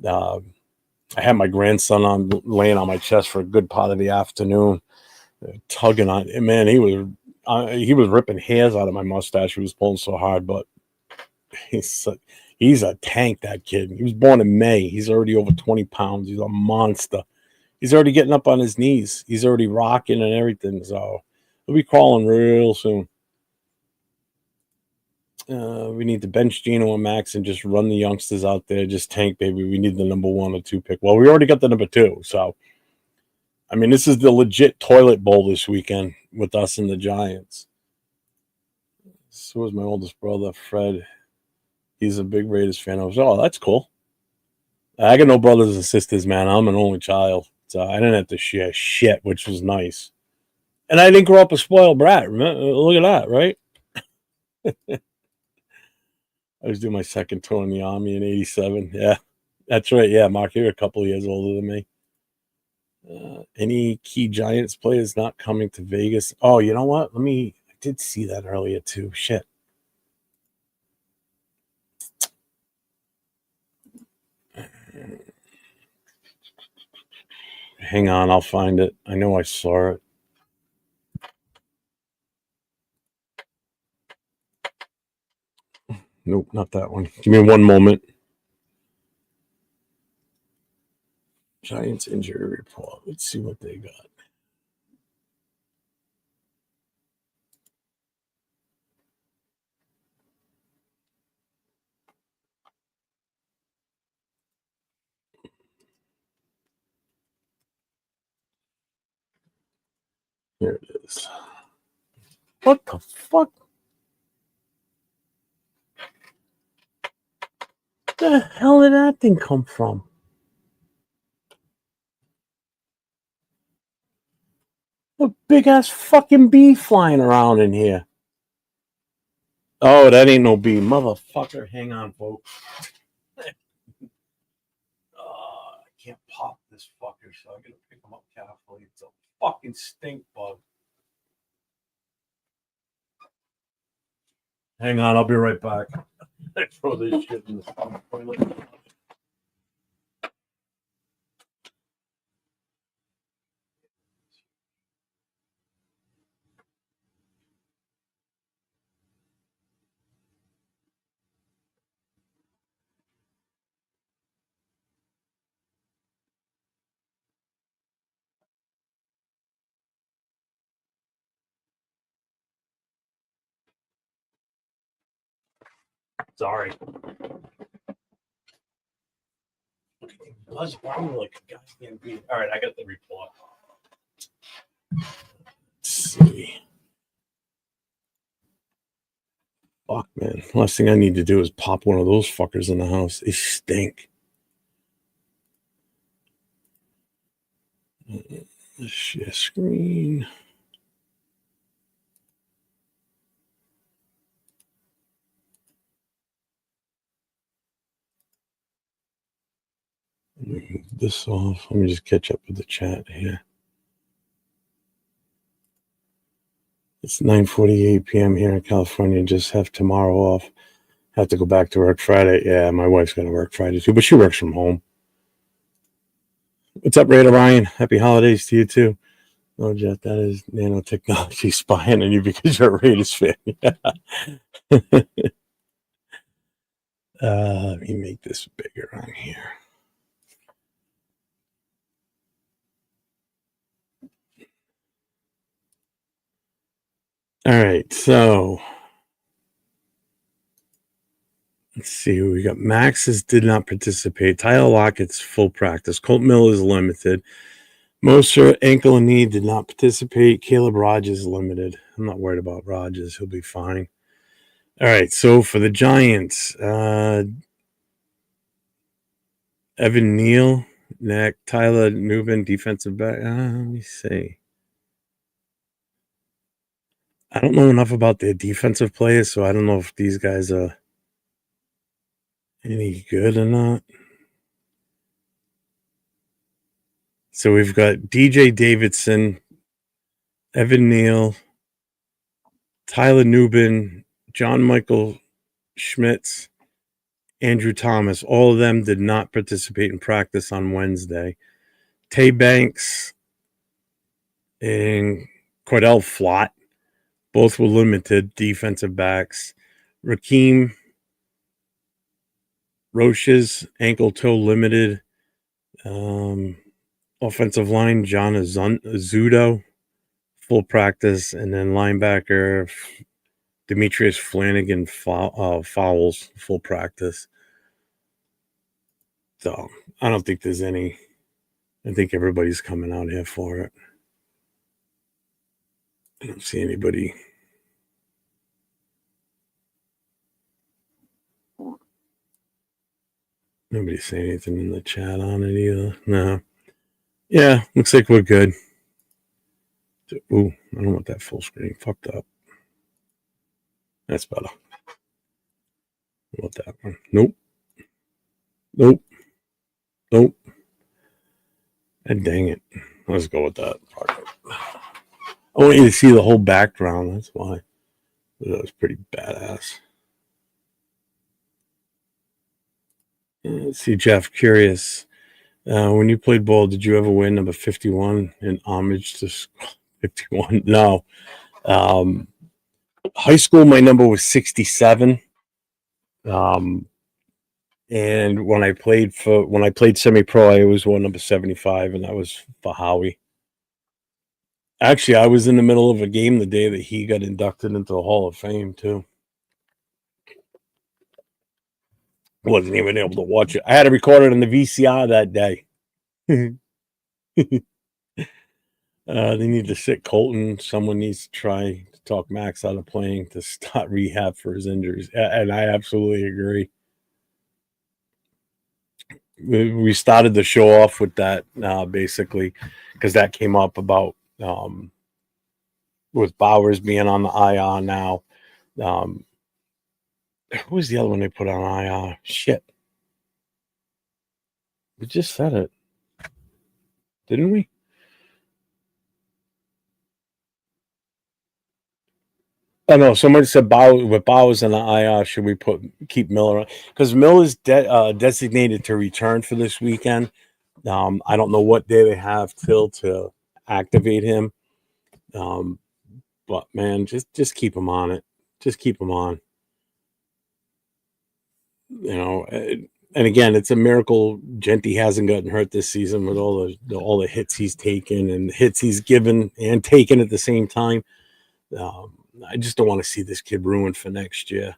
Uh, I had my grandson on laying on my chest for a good part of the afternoon, tugging on. And man, he was ripping hairs out of my mustache. He was pulling so hard, but he's he's a tank. That kid. He was born in May. He's already over 20 pounds. He's a monster. He's already getting up on his knees. He's already rocking and everything. So he'll be crawling real soon. We need to bench Gino and Max and just run the youngsters out there. Just tank, baby. We need the number 1 or 2 pick. Well, we already got the number 2. So, I mean, this is the legit toilet bowl this weekend with us and the Giants. So is my oldest brother, Fred. He's a big Raiders fan. I was, oh, that's cool. I got no brothers and sisters, man. I'm an only child. So I didn't have to share shit, which was nice. And I didn't grow up a spoiled brat. Remember? Look at that, right? I was doing my second tour in the Army in '87. Yeah, that's right. Yeah, Mark, you're a couple of years older than me. Any key Giants players not coming to Vegas? Oh, you know what? I did see that earlier too. Shit. Hang on, I'll find it. I know I saw it. Nope, not that one. Give me one moment. Giants injury report. Let's see what they got. Here it is. What the fuck? Where the hell did that thing come from? A big ass fucking bee flying around in here. Oh, that ain't no bee, motherfucker. Hang on, folks. I can't pop this fucker, so I gotta pick him up carefully. It's a fucking stink bug. Hang on, I'll be right back. I throw this shit in the toilet. Sorry. Buzz around like a goddamn bee. All right, I got the report. Let's see. Fuck, man. Last thing I need to do is pop one of those fuckers in the house. They stink. Share screen. Let me move this off. Let me just catch up with the chat here. It's 9:48 p.m. here in California. Just have tomorrow off. Have to go back to work Friday. Yeah, my wife's going to work Friday too, but she works from home. What's up, Raider Ryan? Happy holidays to you too. Oh, Jeff, that is nanotechnology spying on you because you're a Raiders fan. Let me make this bigger on here. All right, so let's see who we got. Max's did not participate. Tyler Lockett's full practice. Colt Miller is limited. Moser, ankle and knee, did not participate. Caleb Rogers limited. I'm not worried about Rogers. He'll be fine. All right, so for the Giants, Evan Neal, neck, Tyler Nubin, defensive back. Let me see. I don't know enough about their defensive players, so I don't know if these guys are any good or not. So we've got DJ Davidson, Evan Neal, Tyler Newbin, John Michael Schmitz, Andrew Thomas, all of them did not participate in practice on Wednesday. Tay Banks and Cordell Flott, both were limited defensive backs. Rakeem Roche's ankle toe limited. Offensive line, John Azudo, full practice. And then linebacker, Demetrius Flanagan Fowles, full practice. So I don't think there's any. I think everybody's coming out here for it. I don't see anybody. Nobody's saying anything in the chat on it either. No. Yeah, looks like we're good. Ooh, I don't want that full screen. Fucked up. That's better. I want that one. Nope. Nope. Nope. And dang it. Let's go with that. I want you to see the whole background. That's why. That was pretty badass. Let's see, Jeff, curious. When you played ball, did you ever wear number 51 in homage to 51? No. High school, my number was 67. And when I played semi-pro, I always wore number 75, and that was for Howie. Actually, I was in the middle of a game the day that he got inducted into the Hall of Fame, too. Wasn't even able to watch it. I had to record it on the VCR that day. They need to sit Colton. Someone needs to try to talk Max out of playing to start rehab for his injuries. And I absolutely agree. We started the show off with that basically because that came up about with Bowers being on the IR now. Who was the other one they put on IR? Shit. We just said it. Didn't we? Oh no! Somebody said with Bowers in the IR, should we keep Miller on? Because Miller's designated to return for this weekend. I don't know what day they have till to activate him. But man, just keep him on it. Just keep him on. You know, and again, it's a miracle Genty hasn't gotten hurt this season with all the hits he's taken and hits he's given and taken at the same time. I just don't want to see this kid ruined for next year.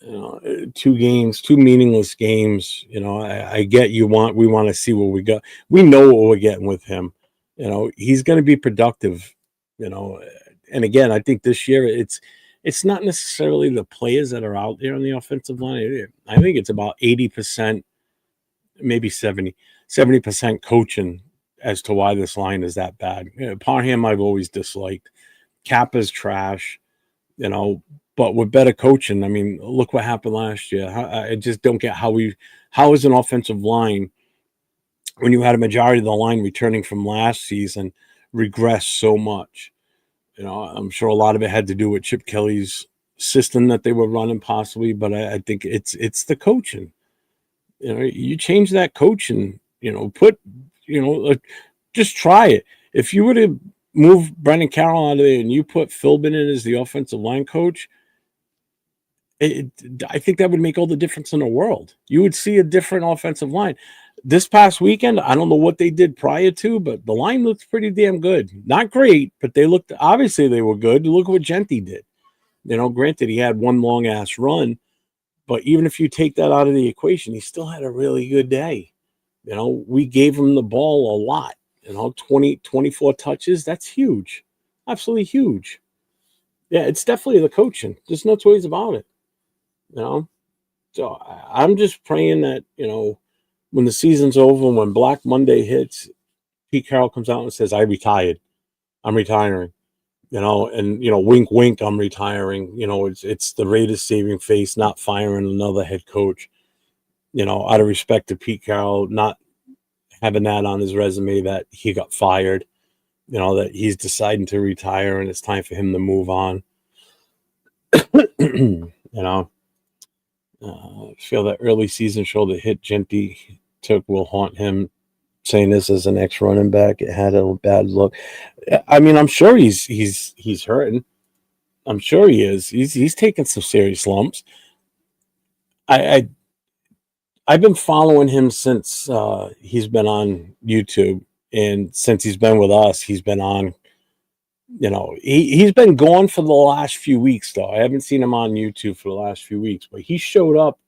You know, 2 games, 2 meaningless games. You know, I get we want to see what we got. We know what we're getting with him. You know, he's going to be productive. You know, and again, I think this year it's not necessarily the players that are out there on the offensive line. I think it's about 80%, maybe 70% coaching as to why this line is that bad. You know, Parham I've always disliked. Kappa's trash, you know, but with better coaching, I mean, look what happened last year. I just don't get how is an offensive line, when you had a majority of the line returning from last season, regress so much. You know, I'm sure a lot of it had to do with Chip Kelly's system that they were running possibly, but I think it's the coaching. You know, you change that coaching, you know, just try it. If you were to move Brendan Carroll out of there and you put Philbin in as the offensive line coach, I think that would make all the difference in the world. You would see a different offensive line. This past weekend, I don't know what they did prior to, but the line looked pretty damn good. Not great, but obviously they were good. Look what Genty did. You know, granted, he had one long ass run, but even if you take that out of the equation, he still had a really good day. You know, we gave him the ball a lot. You know, 24 touches. That's huge. Absolutely huge. Yeah, it's definitely the coaching. There's no two ways about it. You know? So I'm just praying that, you know, when the season's over, when Black Monday hits, Pete Carroll comes out and says, I retired. I'm retiring. You know, and, you know, wink, wink, I'm retiring. You know, it's the Raiders saving face, not firing another head coach. You know, out of respect to Pete Carroll, not having that on his resume that he got fired, you know, that he's deciding to retire and it's time for him to move on. You know, I feel that early season shoulder hit Genty took will haunt him. Saying this as an ex running back, it had a bad look. I mean, I'm sure he's hurting. I'm sure he is. He's taking some serious lumps. I I've been following him since he's been on YouTube, and since he's been with us, he's been on. You know, he's been gone for the last few weeks though. I haven't seen him on YouTube for the last few weeks, but he showed up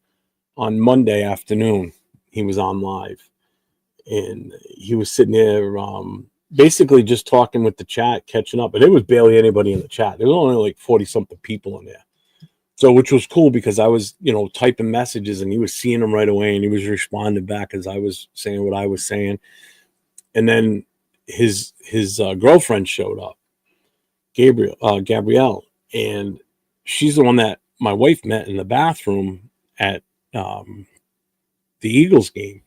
on Monday afternoon. He was on live, and he was sitting there, basically just talking with the chat, catching up. But there was barely anybody in the chat. There was only like 40 something people in there. So, which was cool because I was, typing messages and he was seeing them right away and he was responding back as I was saying what I was saying. And then his girlfriend showed up, Gabrielle, and she's the one that my wife met in the bathroom at the Eagles game.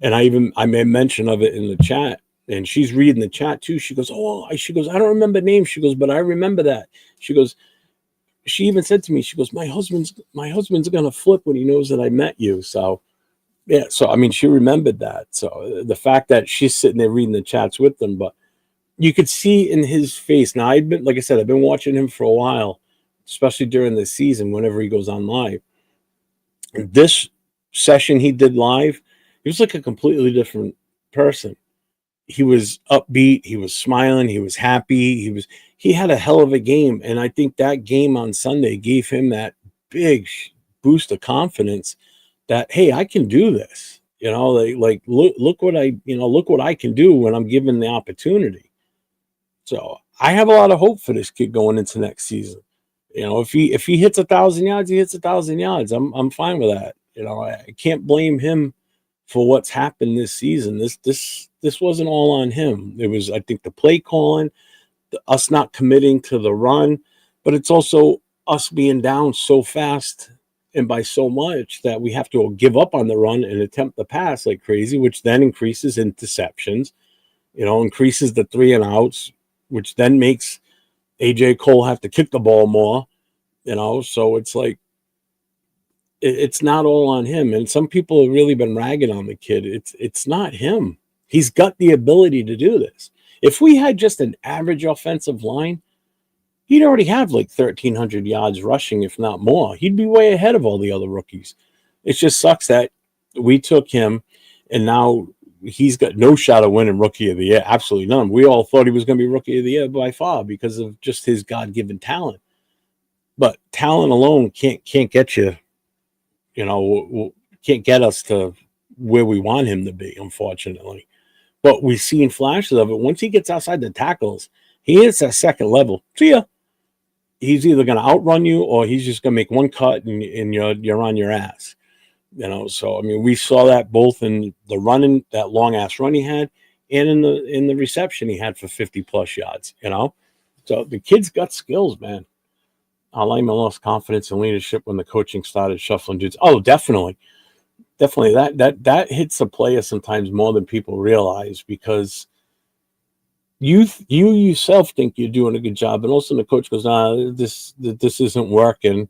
And I made mention of it in the chat, and she's reading the chat too. She goes, she goes, I don't remember names. She goes, but I remember that. She goes, she even said to me, she goes, my husband's gonna flip when he knows that I met you. So yeah, so I mean, she remembered that. So the fact that she's sitting there reading the chats with them, but you could see in his face. Now like I said, I've been watching him for a while, especially during the season, whenever he goes on live. And this session he did live, he was like a completely different person. He was upbeat, he was smiling, he was happy, he had a hell of a game. And I think that game on Sunday gave him that big boost of confidence that, hey, I can do this. Look what I can do when I'm given the opportunity. So I have a lot of hope for this kid going into next season. If he hits 1,000 yards, he hits 1,000 yards. I'm fine with that. I can't blame him for what's happened this season. This wasn't all on him. It was, I think, the play calling, us not committing to the run, but it's also us being down so fast and by so much that we have to give up on the run and attempt the pass like crazy, which then increases interceptions, increases the 3 and outs, which then makes AJ Cole have to kick the ball more, so it's like, it's not all on him. And some people have really been ragging on the kid. It's not him. He's got the ability to do this. If we had just an average offensive line, he'd already have like 1,300 yards rushing, if not more. He'd be way ahead of all the other rookies. It just sucks that we took him and now he's got no shot of winning Rookie of the Year. Absolutely none. We all thought he was going to be Rookie of the Year by far because of just his God-given talent. But talent alone can't get you, can't get us to where we want him to be, unfortunately. But we've seen flashes of it. Once he gets outside the tackles, he hits that second level. See ya. He's either going to outrun you or he's just going to make one cut and you're on your ass. So I mean, we saw that both in the running, that long ass run he had, and in the reception he had for 50 plus yards. So the kid's got skills, man. Lyman lost confidence and leadership when the coaching started shuffling dudes. Oh, definitely. That hits a player sometimes more than people realize because you yourself think you're doing a good job, and also the coach goes, this isn't working,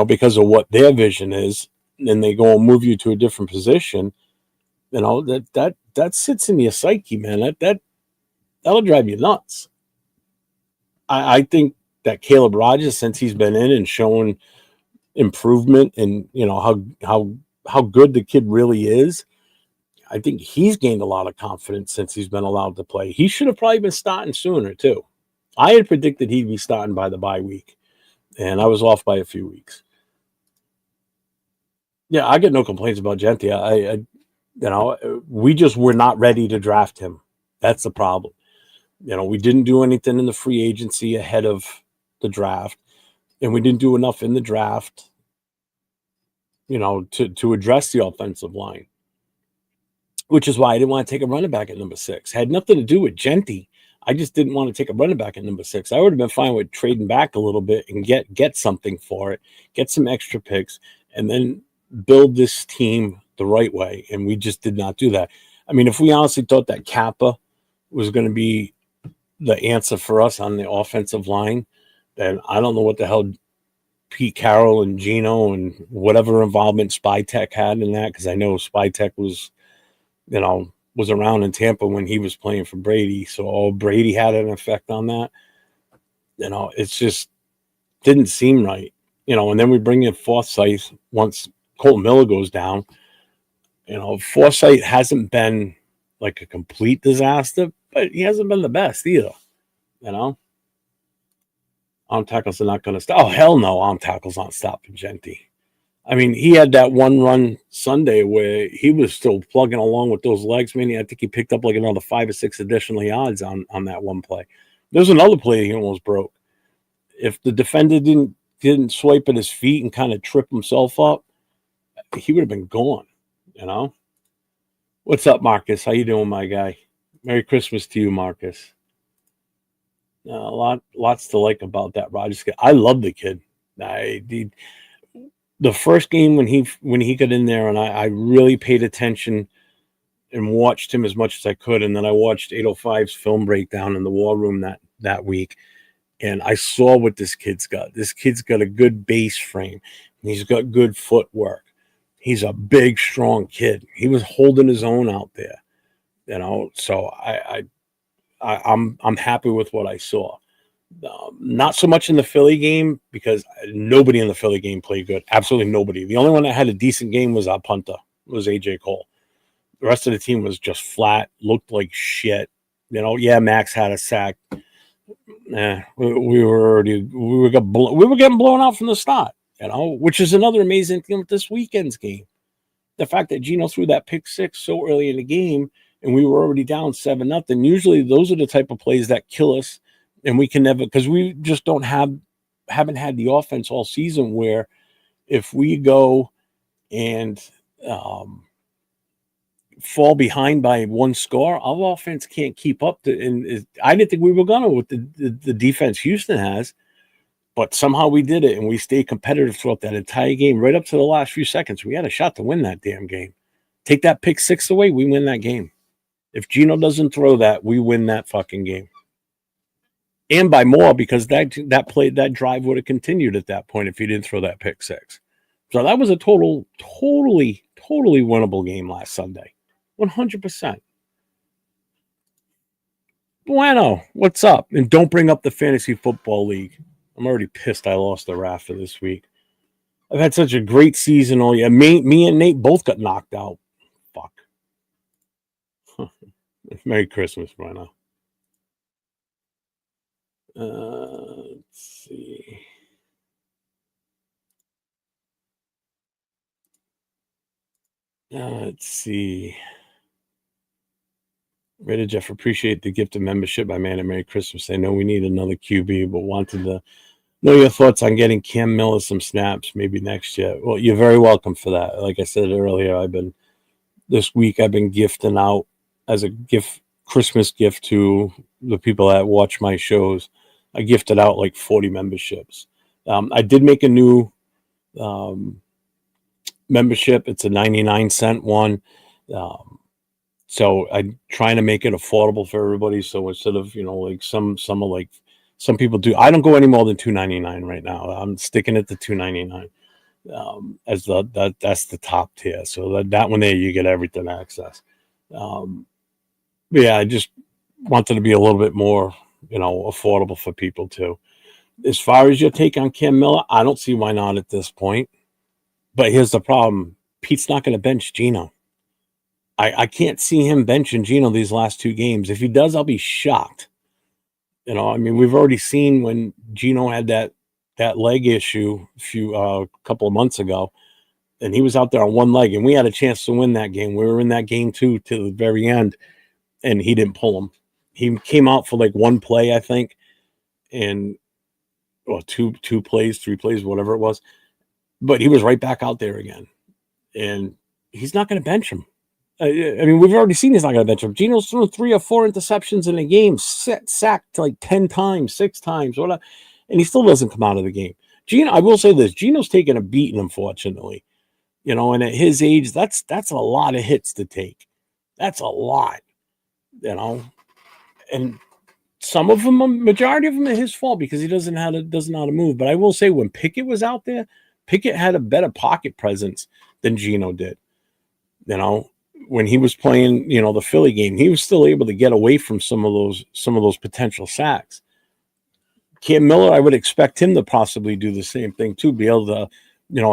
because of what their vision is, and they go and move you to a different position. That sits in your psyche, man. That'll drive you nuts. I think that Caleb Rogers, since he's been in and shown improvement and how good the kid really is, I think he's gained a lot of confidence since he's been allowed to play. He should have probably been starting sooner too. I had predicted he'd be starting by the bye week, and I was off by a few weeks. Yeah, I get no complaints about Genty. We just were not ready to draft him. That's the problem. We didn't do anything in the free agency ahead of the draft, and we didn't do enough in the draft, to address the offensive line, which is why I didn't want to take a running back at number 6. It had nothing to do with Genty. I just didn't want to take a running back at number 6. I would have been fine with trading back a little bit and get something for it, get some extra picks, and then build this team the right way. And we just did not do that. I mean, if we honestly thought that Kappa was going to be the answer for us on the offensive line, then I don't know what the hell Pete Carroll and Gino and whatever involvement Spy Tech had in that, because I know Spy Tech was, was around in Tampa when he was playing for Brady. So Brady had an effect on that. It's just didn't seem right. And then we bring in Forsyth once Colton Miller goes down. Forsyth hasn't been like a complete disaster, but he hasn't been the best either. Arm tackles are not going to stop. Oh, hell no, arm tackles aren't stopping Genty. I mean, he had that one run Sunday where he was still plugging along with those legs. I think he picked up like another 5 or 6 additional yards on that one play. There's another play he almost broke. If the defender didn't swipe at his feet and kind of trip himself up, he would have been gone. What's up, Marcus? How you doing, my guy? Merry Christmas to you, Marcus. Lots to like about that Rogers kid. I love the kid. The first game when he got in there, and I really paid attention and watched him as much as I could, and then I watched 805's film breakdown in the war room that week, and I saw what this kid's got. This kid's got a good base frame. He's got good footwork. He's a big, strong kid. He was holding his own out there, So I'm happy with what I saw. Not so much in the Philly game because nobody in the Philly game played good. Absolutely nobody. The only one that had a decent game was our punter, was AJ Cole. The rest of the team was just flat, looked like shit. Yeah, Max had a sack. We were getting blown out from the start. Which is another amazing thing with this weekend's game. The fact that Gino threw that pick 6 so early in the game and we were already down 7-0. Usually those are the type of plays that kill us, and we can never, because we just haven't had the offense all season where if we go and fall behind by one score, our offense can't keep up. And I didn't think we were going to with the defense Houston has. But somehow we did it, and we stayed competitive throughout that entire game, right up to the last few seconds. We had a shot to win that damn game. Take that pick 6 away, we win that game. If Gino doesn't throw that, we win that fucking game. And by more, because that drive would have continued at that point if he didn't throw that pick 6. So that was a totally winnable game last Sunday. 100%. Bueno, what's up? And don't bring up the Fantasy Football League. I'm already pissed I lost the rafter this week. I've had such a great season all year. Me and Nate both got knocked out. Fuck. Merry Christmas, Bruno. Let's see. Let's see. Rated Jeff, appreciate the gift of membership by Man and Merry Christmas. I know we need another QB, but wanted to know your thoughts on getting Cam Miller some snaps maybe next year. Well, you're very welcome for that. Like I said earlier, this week I've been gifting out as a Christmas gift to the people that watch my shows. I gifted out like 40 memberships. I did make a new membership. It's a 99-cent one. So I'm trying to make it affordable for everybody. So instead of, like some people do, I don't go any more than $2.99 right now. I'm sticking at the $2.99 as that's the top tier. So that one there, you get everything access. Yeah, I just wanted to be a little bit more, affordable for people too. As far as your take on Cam Miller, I don't see why not at this point. But here's the problem. Pete's not going to bench Gino. I can't see him benching Gino these last 2 games. If he does, I'll be shocked. We've already seen when Gino had that leg issue a couple of months ago, and he was out there on one leg, and we had a chance to win that game. We were in that game too to the very end, and he didn't pull him. He came out for like one play, I think, and two plays, 3 plays, whatever it was. But he was right back out there again, and he's not going to bench him. We've already seen he's not going to bench him. Gino's thrown 3 or 4 interceptions in a game, sacked like 10 times, 6 times, whatever, and he still doesn't come out of the game. Gino, I will say this: Gino's taking a beating, unfortunately. And at his age, that's a lot of hits to take. That's a lot, and some of them, a majority of them, are his fault because he doesn't know how to move. But I will say, when Pickett was out there, Pickett had a better pocket presence than Geno did. You know, when he was playing, the Philly game, he was still able to get away from some of those potential sacks. Cam Miller, I would expect him to possibly do the same thing too, be able to,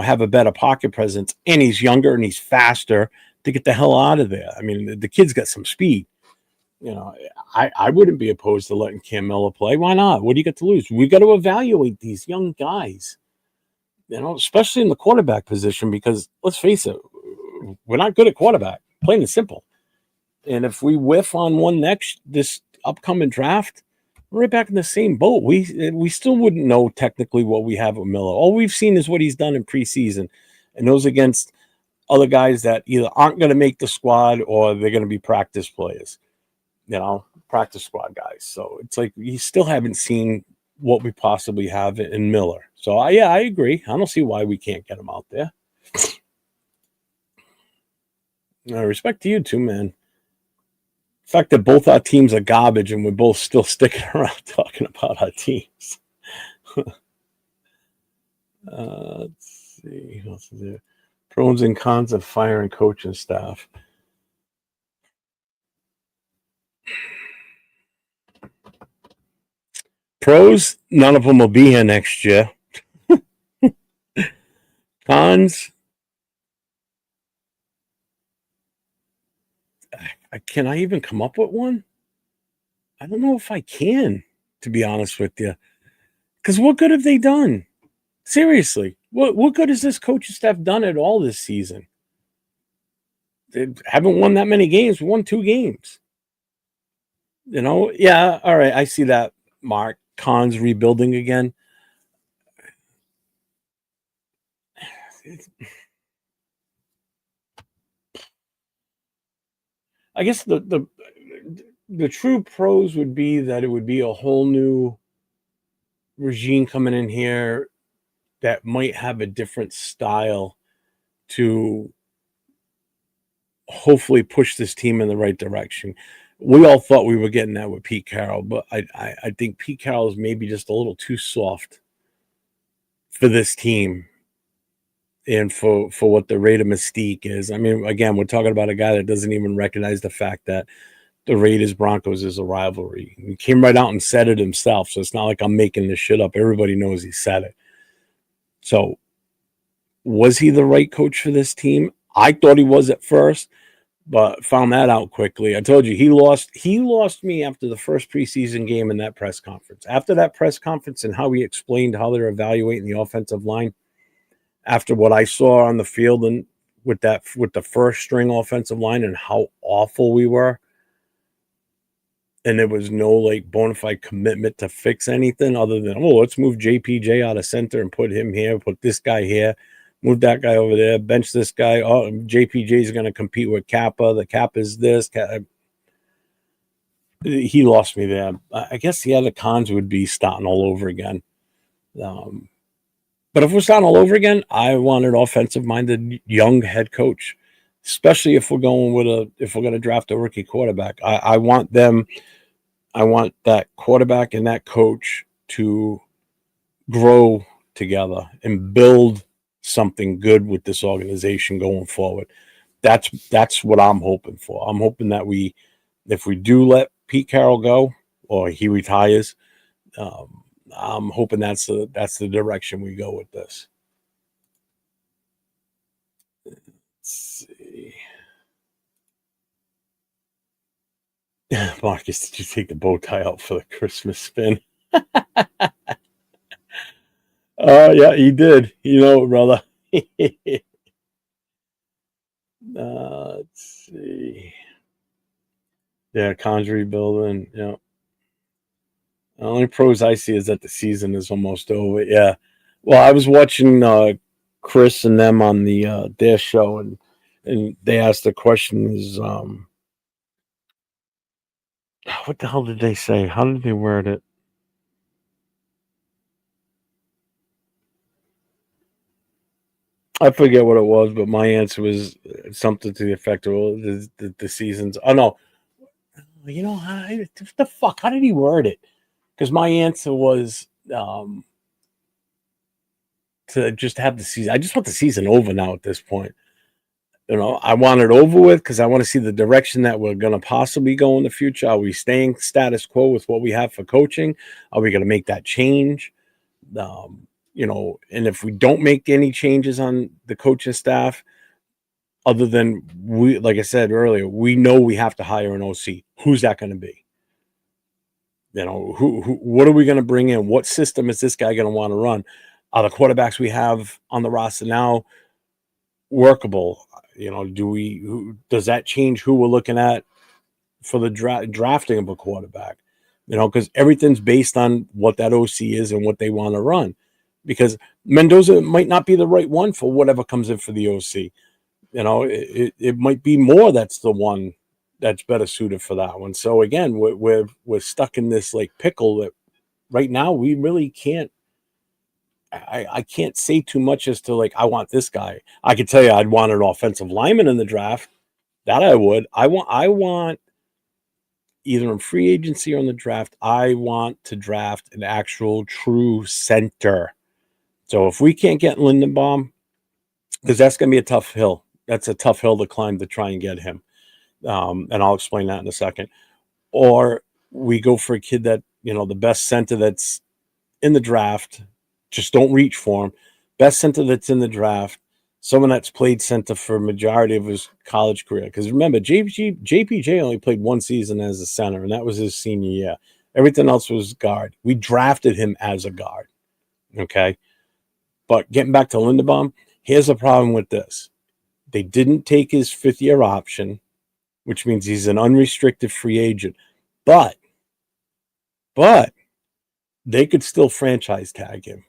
have a better pocket presence, and he's younger and he's faster to get the hell out of there. I mean, the kid's got some speed. I wouldn't be opposed to letting Cam Miller play. Why not? What do you got to lose? We got to evaluate these young guys, especially in the quarterback position, because let's face it, we're not good at quarterback, plain and simple. And if we whiff on one this upcoming draft, we're right back in the same boat. We still wouldn't know technically what we have with Miller. All we've seen is what he's done in preseason, and those against other guys that either aren't going to make the squad or they're going to be practice players, practice squad guys. So it's like you still haven't seen what we possibly have in Miller. So I agree. I don't see why we can't get him out there. Respect to you too, man. The fact that both our teams are garbage and we're both still sticking around talking about our teams. Let's see. What else is there? Pros and cons of firing coaching staff. Pros, none of them will be here next year. Cons, can I even come up with one? I don't know if I can, to be honest with you. Because what good have they done? Seriously, what good has this coaching staff done at all this season? They haven't won that many games. We won 2 games. Yeah, all right, I see that, Mark. Cons rebuilding again. I guess the true pros would be that it would be a whole new regime coming in here that might have a different style to hopefully push this team in the right direction. We all thought we were getting that with Pete Carroll, but I think Pete Carroll is maybe just a little too soft for this team and for what the Raider mystique is. I mean, again, we're talking about a guy that doesn't even recognize the fact that the Raiders-Broncos is a rivalry. He came right out and said it himself, so it's not like I'm making this shit up. Everybody knows he said it. So, was he the right coach for this team? I thought he was at first, but found that out quickly. I told you, he lost me after the first preseason game in that press conference. After that press conference and how he explained how they're evaluating the offensive line, after what I saw on the field and with the first string offensive line and how awful we were, and there was no bona fide commitment to fix anything other than, let's move JPJ out of center and put him here, put this guy here, move that guy over there, bench this guy. Oh, JPJ is going to compete with Kappa. The Kappa is this. He lost me there. I guess the other cons would be starting all over again. But if we're starting all over again, I want an offensive-minded young head coach, especially if we're going to draft a rookie quarterback. I want that quarterback and that coach to grow together and build something good with this organization going forward. That's what I'm hoping for. I'm hoping that if we do let Pete Carroll go or he retires, I'm hoping that's the direction we go with this. Let's see. Marcus, did you take the bow tie out for the Christmas spin? Yeah, he did. Brother. Let's see. Yeah, Conjury building. Yeah. The only pros I see is that the season is almost over. Yeah. Well, I was watching Chris and them on their show, and they asked the question is, what the hell did they say? How did they word it? I forget what it was, but my answer was something to the effect of, the season's. Oh no, what the fuck? How did he word it? Because my answer was to just have the season. I just want the season over now at this point. I want it over with because I want to see the direction that we're going to possibly go in the future. Are we staying status quo with what we have for coaching? Are we going to make that change? And if we don't make any changes on the coaching staff, other than like I said earlier, we know we have to hire an OC. Who's that going to be? What are we going to bring in? What system is this guy going to want to run? Are the quarterbacks we have on the roster now workable? Does that change who we're looking at for the drafting of a quarterback? Because everything's based on what that OC is and what they want to run. Because Mendoza might not be the right one for whatever comes in for the OC. It might be more that's the one that's better suited for that one. So again, we're stuck in this like pickle that right now we really can't. I can't say too much as to like I want this guy. I could tell you I'd want an offensive lineman in the draft. That I would. I want either in free agency or in the draft. I want to draft an actual true center. So if we can't get Lindenbaum, because that's going to be a tough hill. That's a tough hill to climb to try and get him. And I'll explain that in a second. Or we go for a kid that, the best center that's in the draft. Just don't reach for him. Best center that's in the draft. Someone that's played center for a majority of his college career. Because remember, JPJ only played one season as a center, and that was his senior year. Everything else was guard. We drafted him as a guard. Okay? But getting back to Lindenbaum, here's the problem with this. They didn't take his fifth-year option, which means he's an unrestricted free agent. But they could still franchise tag him.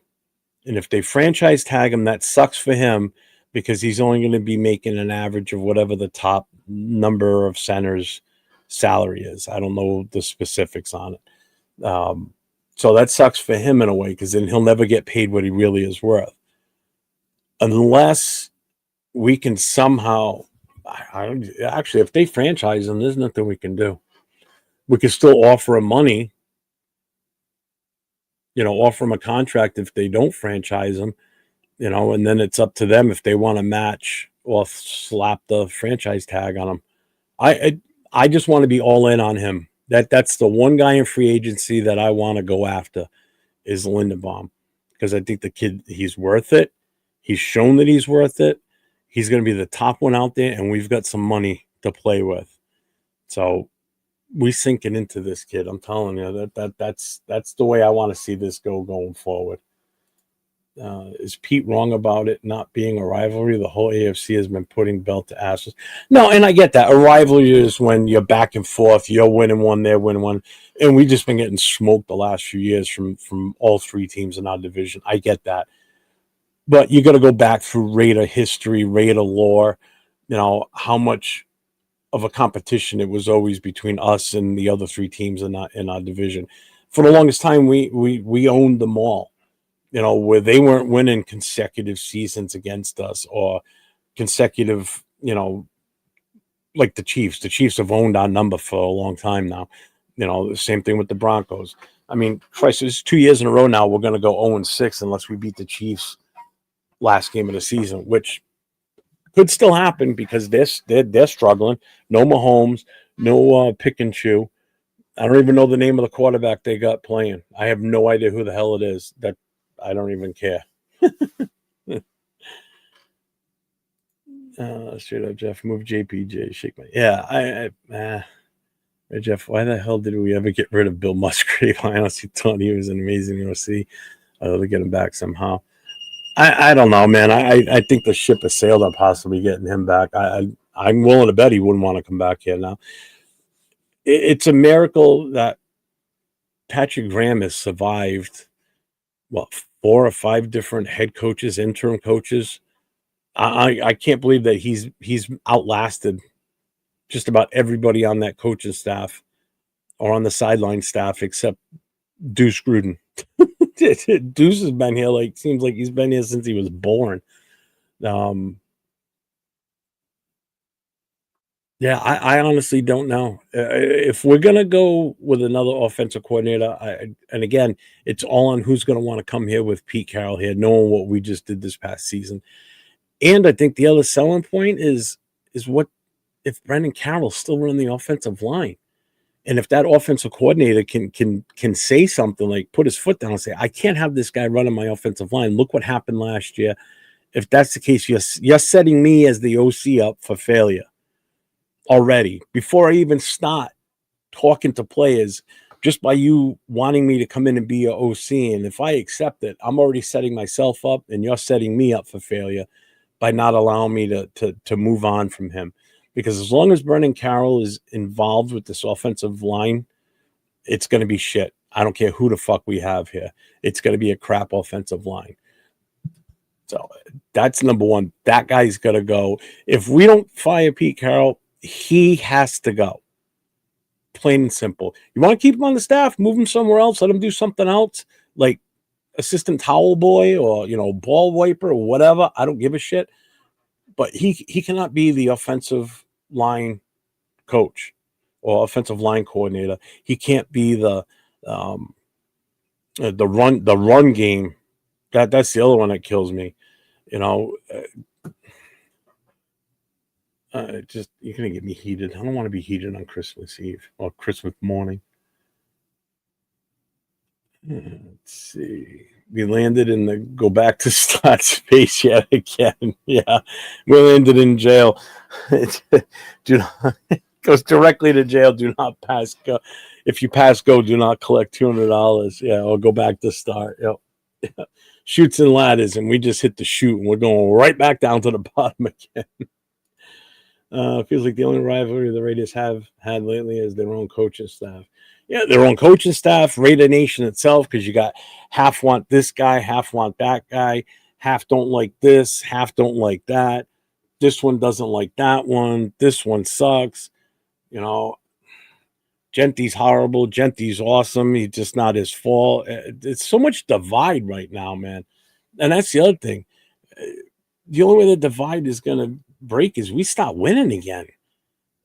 And if they franchise tag him, that sucks for him because he's only going to be making an average of whatever the top number of centers salary is. I don't know the specifics on it. So that sucks for him in a way because then he'll never get paid what he really is worth. Unless we can somehow, actually, if they franchise him, there's nothing we can do. We can still offer him money, offer him a contract if they don't franchise him, and then it's up to them if they want to match or slap the franchise tag on him. I just want to be all in on him. That's the one guy in free agency that I want to go after is Lindenbaum because I think the kid, he's worth it. He's shown that he's worth it. He's going to be the top one out there, and we've got some money to play with. So we sinking into this kid. I'm telling you that's the way I want to see this going forward. Is Pete wrong about it not being a rivalry? The whole AFC has been putting belt to ashes. No, and I get that. A rivalry is when you're back and forth. You're winning one, they're winning one. And we've just been getting smoked the last few years from all three teams in our division. I get that. But you got to go back through Raider history, Raider lore, how much of a competition it was always between us and the other three teams in our division. For the longest time, we owned them all. Where they weren't winning consecutive seasons against us or consecutive, like the Chiefs. The Chiefs have owned our number for a long time now. The same thing with the Broncos. I mean, Christ, it's 2 years in a row now. We're going to go 0-6 unless we beat the Chiefs last game of the season, which could still happen because they're struggling. No Mahomes, no pick and chew. I don't even know the name of the quarterback they got playing. I have no idea who the hell it is. That I don't even care. Straight up, Jeff. Move JPJ. Shake my. Yeah, hey, Jeff, why the hell did we ever get rid of Bill Musgrave? I honestly thought he was an amazing OC. To get him back somehow. I don't know, man. I think the ship has sailed on possibly getting him back. I'm willing to bet he wouldn't want to come back here now. It's a miracle that Patrick Graham has survived, 4 or 5 different head coaches, interim coaches. I can't believe that he's outlasted just about everybody on that coaching staff or on the sideline staff except Deuce Gruden. Deuce has been here seems like he's been here since he was born. Yeah, I honestly don't know. If we're gonna go with another offensive coordinator, and again, it's all on who's gonna want to come here with Pete Carroll here, knowing what we just did this past season. And I think the other selling point is what if Brendan Carroll's still running the offensive line, and if that offensive coordinator can say something like put his foot down and say, "I can't have this guy running my offensive line. Look what happened last year." If that's the case, you're setting me as the OC up for failure already before I even start talking to players just by you wanting me to come in and be your OC. And if I accept it, I'm already setting myself up and you're setting me up for failure by not allowing me to move on from him. Because as long as Brendan Carroll is involved with this offensive line, it's going to be shit. I don't care who the fuck we have here. It's going to be a crap offensive line. So that's number one. That guy's got to go. If we don't fire Pete Carroll, he has to go. Plain and simple. You want to keep him on the staff, move him somewhere else, let him do something else, like assistant towel boy or ball wiper or whatever. I don't give a shit. But he cannot be the offensive line coach or offensive line coordinator. He can't be um, the run game. That's the other one that kills me. You know, just you're gonna get me heated. I don't want to be heated on Christmas Eve or Christmas morning. Let's see. We landed in the go back to start space yet again. Yeah, we landed in jail. Do not goes directly to jail. Do not pass go. If you pass go, do not collect $200. Yeah, or go back to start. Yep. Shoots and ladders, and we just hit the chute, and we're going right back down to the bottom again. Feels like the only rivalry the Raiders have had lately is their own coaching staff. Yeah, their own coaching staff, Raider Nation itself, because you got half want this guy, half want that guy, half don't like this, half don't like that. This one doesn't like that one. This one sucks. You know, Genti's horrible. Genti's awesome. He's just not his fault. It's so much divide right now, man. And that's the other thing. The only way the divide is going to break is we start winning again.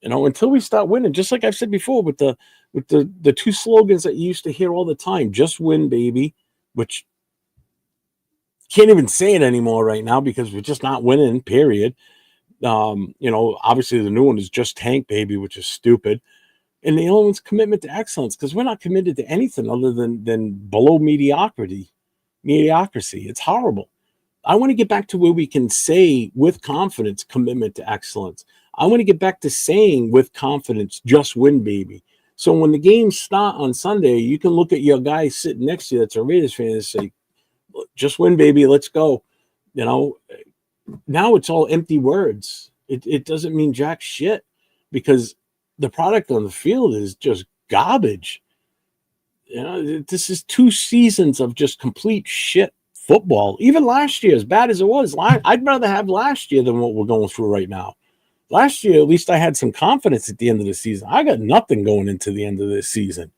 Until we start winning, just like I've said before, with the two slogans that you used to hear all the time, just win, baby, which can't even say it anymore right now because we're just not winning, period. Obviously the new one is just tank, baby, which is stupid. And the other one's commitment to excellence because we're not committed to anything other than below mediocrity. Mediocrity. It's horrible. I want to get back to where we can say with confidence commitment to excellence. I want to get back to saying with confidence, just win, baby. So when the games start on Sunday, you can look at your guy sitting next to you that's a Raiders fan and say, just win, baby, let's go. You know, now it's all empty words. It doesn't mean jack shit because the product on the field is just garbage. This is 2 seasons of just complete shit football. Even last year, as bad as it was, I'd rather have last year than what we're going through right now. Last year, at least I had some confidence at the end of the season. I got nothing going into the end of this season.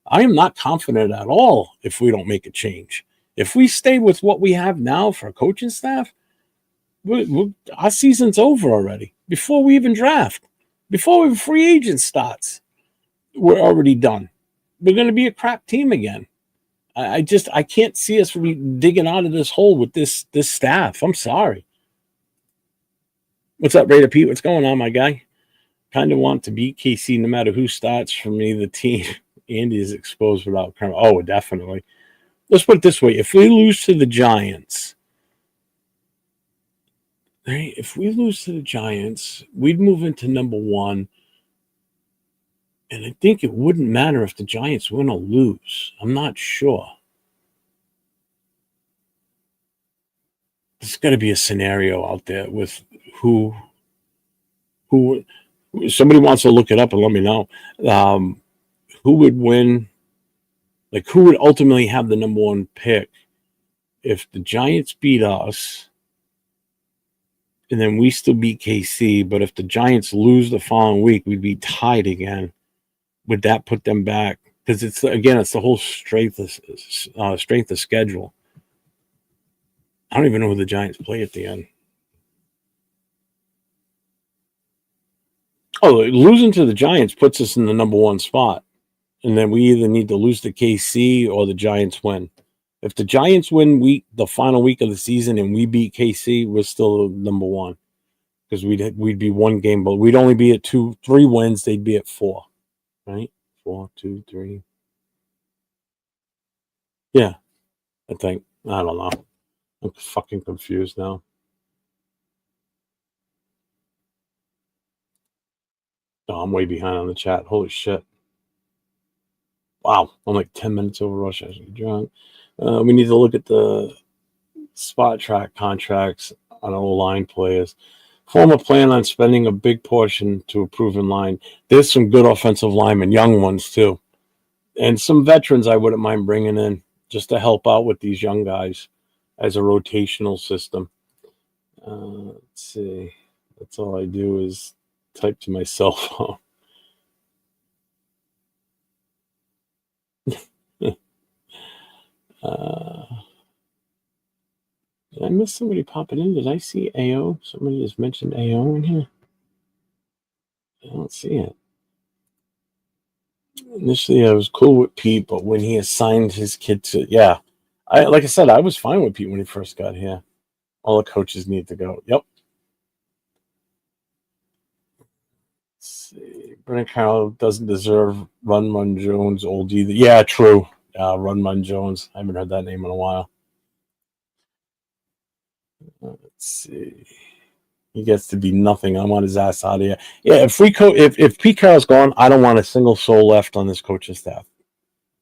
I am not confident at all if we don't make a change. If we stay with what we have now for a coaching staff, our season's over already. Before we even draft, before we free agent starts, we're already done. We're going to be a crap team again. I can't see us digging out of this hole with this staff. I'm sorry. What's up, Raider Pete? What's going on, my guy? Kind of want to beat KC no matter who starts for me. The team Andy is exposed without crime. Oh, definitely. Let's put it this way: if we lose to the Giants, right? If we lose to the Giants, we'd move into number one. And I think it wouldn't matter if the Giants win or lose. I'm not sure. There's got to be a scenario out there with who somebody wants to look it up and let me know. Who would win? Like who would ultimately have the number one pick if the Giants beat us and then we still beat KC, but if the Giants lose the following week, we'd be tied again. Would that put them back? Because it's the whole strength of schedule. I don't even know who the Giants play at the end. Oh, losing to the Giants puts us in the number one spot. And then we either need to lose to KC or the Giants win. If the Giants win the final week of the season and we beat KC, we're still number one because we'd be one game, but we'd only be at 3 wins. They'd be at 4, right? 4, 2, 3. Yeah, I think. I don't know. I'm fucking confused now. Oh, I'm way behind on the chat. Holy shit. Wow, I'm like 10 minutes over rush. I should be drunk. We need to look at the spot track contracts on O-line players. Form a plan on spending a big portion to improve in line. There's some good offensive linemen, young ones too, and some veterans I wouldn't mind bringing in just to help out with these young guys as a rotational system. Let's see. That's all I do is type to my cell phone. Did I miss somebody popping in? Did I see AO? Somebody just mentioned AO in here. I don't see it. Initially, I was cool with Pete, but when he assigned his kid to, like I said, I was fine with Pete when he first got here. All the coaches need to go. Yep. Let's see. Brennan Carroll doesn't deserve Run Jones old either. Yeah, true. Run Jones. I haven't heard that name in a while. Let's see. He gets to be nothing. I want his ass out of here. Yeah, if Pete Carroll's gone, I don't want a single soul left on this coaching staff.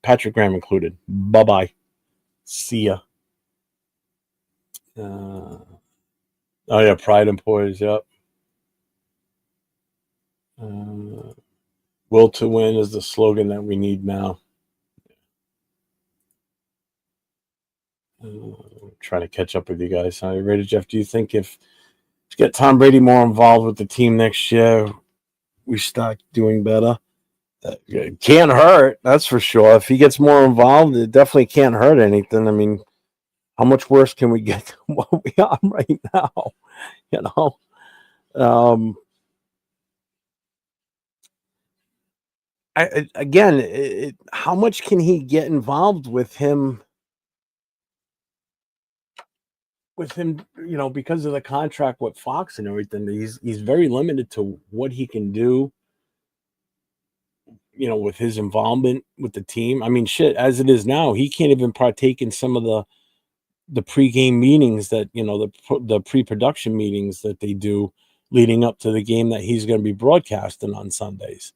Patrick Graham included. Bye-bye. See ya. Oh, yeah, pride and poise, yep. Will to win is the slogan that we need now. Trying to catch up with you guys. Are you ready, Jeff? Do you think if to get Tom Brady more involved with the team next year, we start doing better? It can't hurt, that's for sure. If he gets more involved, it definitely can't hurt anything. I mean, how much worse can we get than what we are right now? You know, how much can he get involved with him? Because of the contract with Fox and everything, he's very limited to what he can do. With his involvement with the team. I mean, shit, as it is now, he can't even partake in some of the pregame meetings that the pre-production meetings that they do leading up to the game that he's going to be broadcasting on Sundays,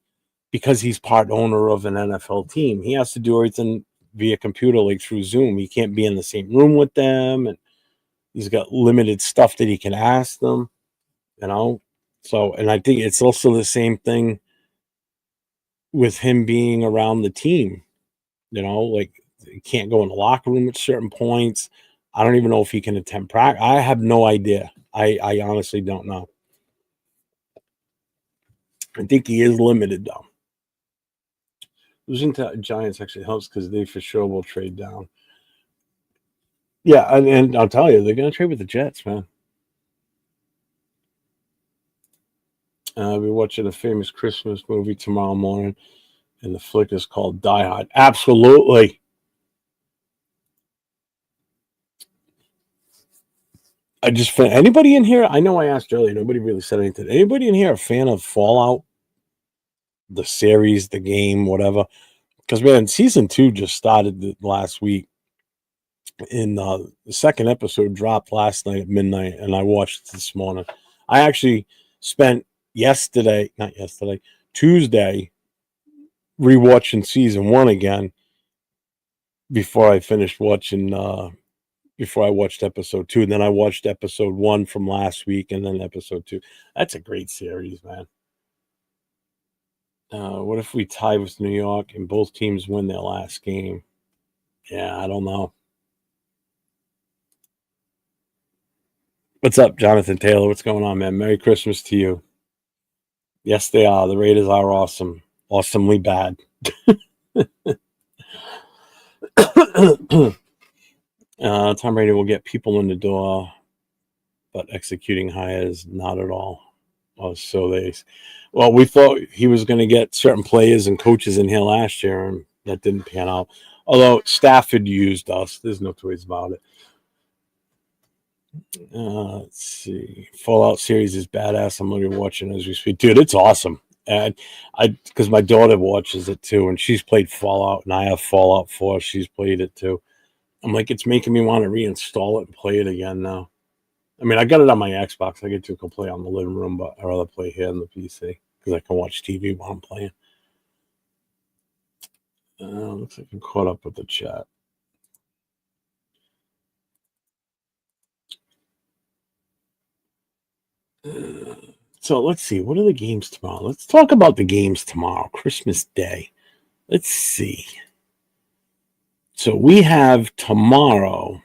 because he's part owner of an NFL team. He has to do everything via computer, like through Zoom. He can't be in the same room with them, and he's got limited stuff that he can ask them. So, and I think it's also the same thing with him being around the team. Like, he can't go in the locker room at certain points. I don't even know if he can attend practice. I have no idea. I honestly don't know. I think he is limited, though. Losing to Giants actually helps because they for sure will trade down. Yeah, and I'll tell you, they're going to trade with the Jets, man. We're watching a famous Christmas movie tomorrow morning, and the flick is called Die Hard. Absolutely. Anybody in here? I know I asked earlier. Nobody really said anything. Anybody in here a fan of Fallout? The series, the game, whatever? Because, man, season 2 just started last week. And the second episode dropped last night at midnight, and I watched it this morning. I actually spent Tuesday, rewatching season 1 again before I finished watching, before I watched episode 2. And then I watched episode 1 from last week and then episode 2. That's a great series, man. What if we tie with New York and both teams win their last game? Yeah, I don't know. What's up, Jonathan Taylor? What's going on, man? Merry Christmas to you. Yes, they are. The Raiders are awesome. Awesomely bad. Tom Brady will get people in the door, but executing hires, not at all. Oh, so well, we thought he was going to get certain players and coaches in here last year, and that didn't pan out. Although Stafford used us, there's no two ways about it. Let's see. Fallout series is badass. I'm going to be watching as we speak, dude. It's awesome, and because my daughter watches it too, and she's played Fallout, and I have Fallout 4. She's played it too. I'm like, it's making me want to reinstall it and play it again now. I mean, I got it on my Xbox. I get to go play on the living room, but I'd rather play here on the PC because I can watch TV while I'm playing. Looks like I'm caught up with the chat. So let's see. What are the games tomorrow? Let's talk about the games tomorrow, Christmas Day. Let's see. So we have tomorrow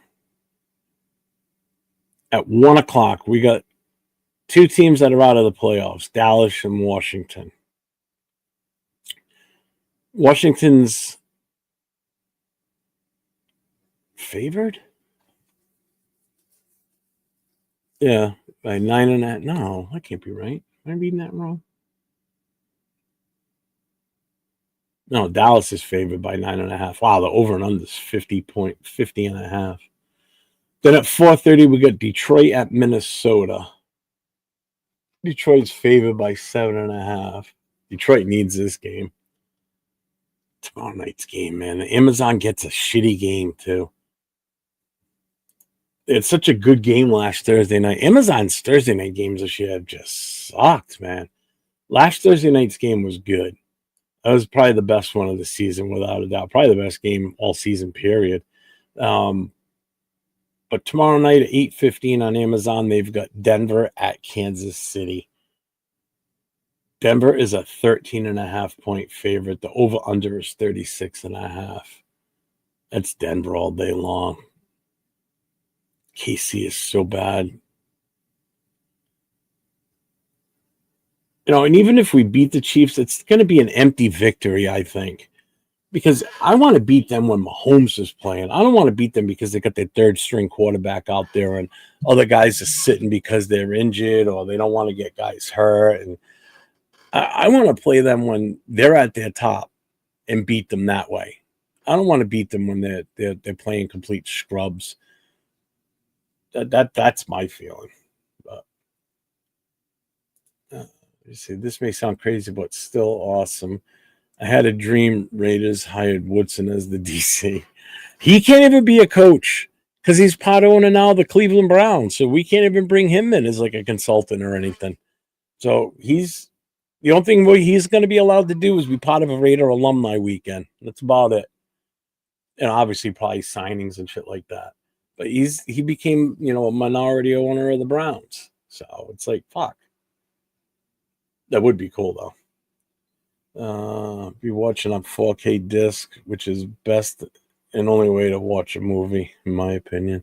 at 1:00. We got two teams that are out of the playoffs, Dallas and Washington. Washington's favored? Yeah, by 9.5. No, that can't be right. Am I reading that wrong? No, Dallas is favored by 9.5. Wow, the over and under is 50.50.5. Then at 4:30, we got Detroit at Minnesota. Detroit's favored by 7.5. Detroit needs this game. Tomorrow night's game, man. Amazon gets a shitty game too. It's such a good game last Thursday night. Amazon's Thursday night games this year have just sucked, man. Last Thursday night's game was good. That was probably the best one of the season, without a doubt. Probably the best game all season, period. But tomorrow night at 8:15 on Amazon, they've got Denver at Kansas City. Denver is a 13.5-point favorite. The over-under is 36.5. That's Denver all day long. KC is so bad. And even if we beat the Chiefs, it's going to be an empty victory, I think. Because I want to beat them when Mahomes is playing. I don't want to beat them because they got their third string quarterback out there and other guys are sitting because they're injured or they don't want to get guys hurt. And I want to play them when they're at their top and beat them that way. I don't want to beat them when they're playing complete scrubs. That's my feeling. But you see, this may sound crazy, but still awesome. I had a dream Raiders hired Woodson as the DC. He can't even be a coach because he's part owner now of the Cleveland Browns. So we can't even bring him in as like a consultant or anything. So he's the only thing he's going to be allowed to do is be part of a Raider alumni weekend. That's about it. And obviously probably signings and shit like that. But he became, a minority owner of the Browns. So it's like, fuck. That would be cool though. Be watching on 4K disc, which is best and only way to watch a movie, in my opinion.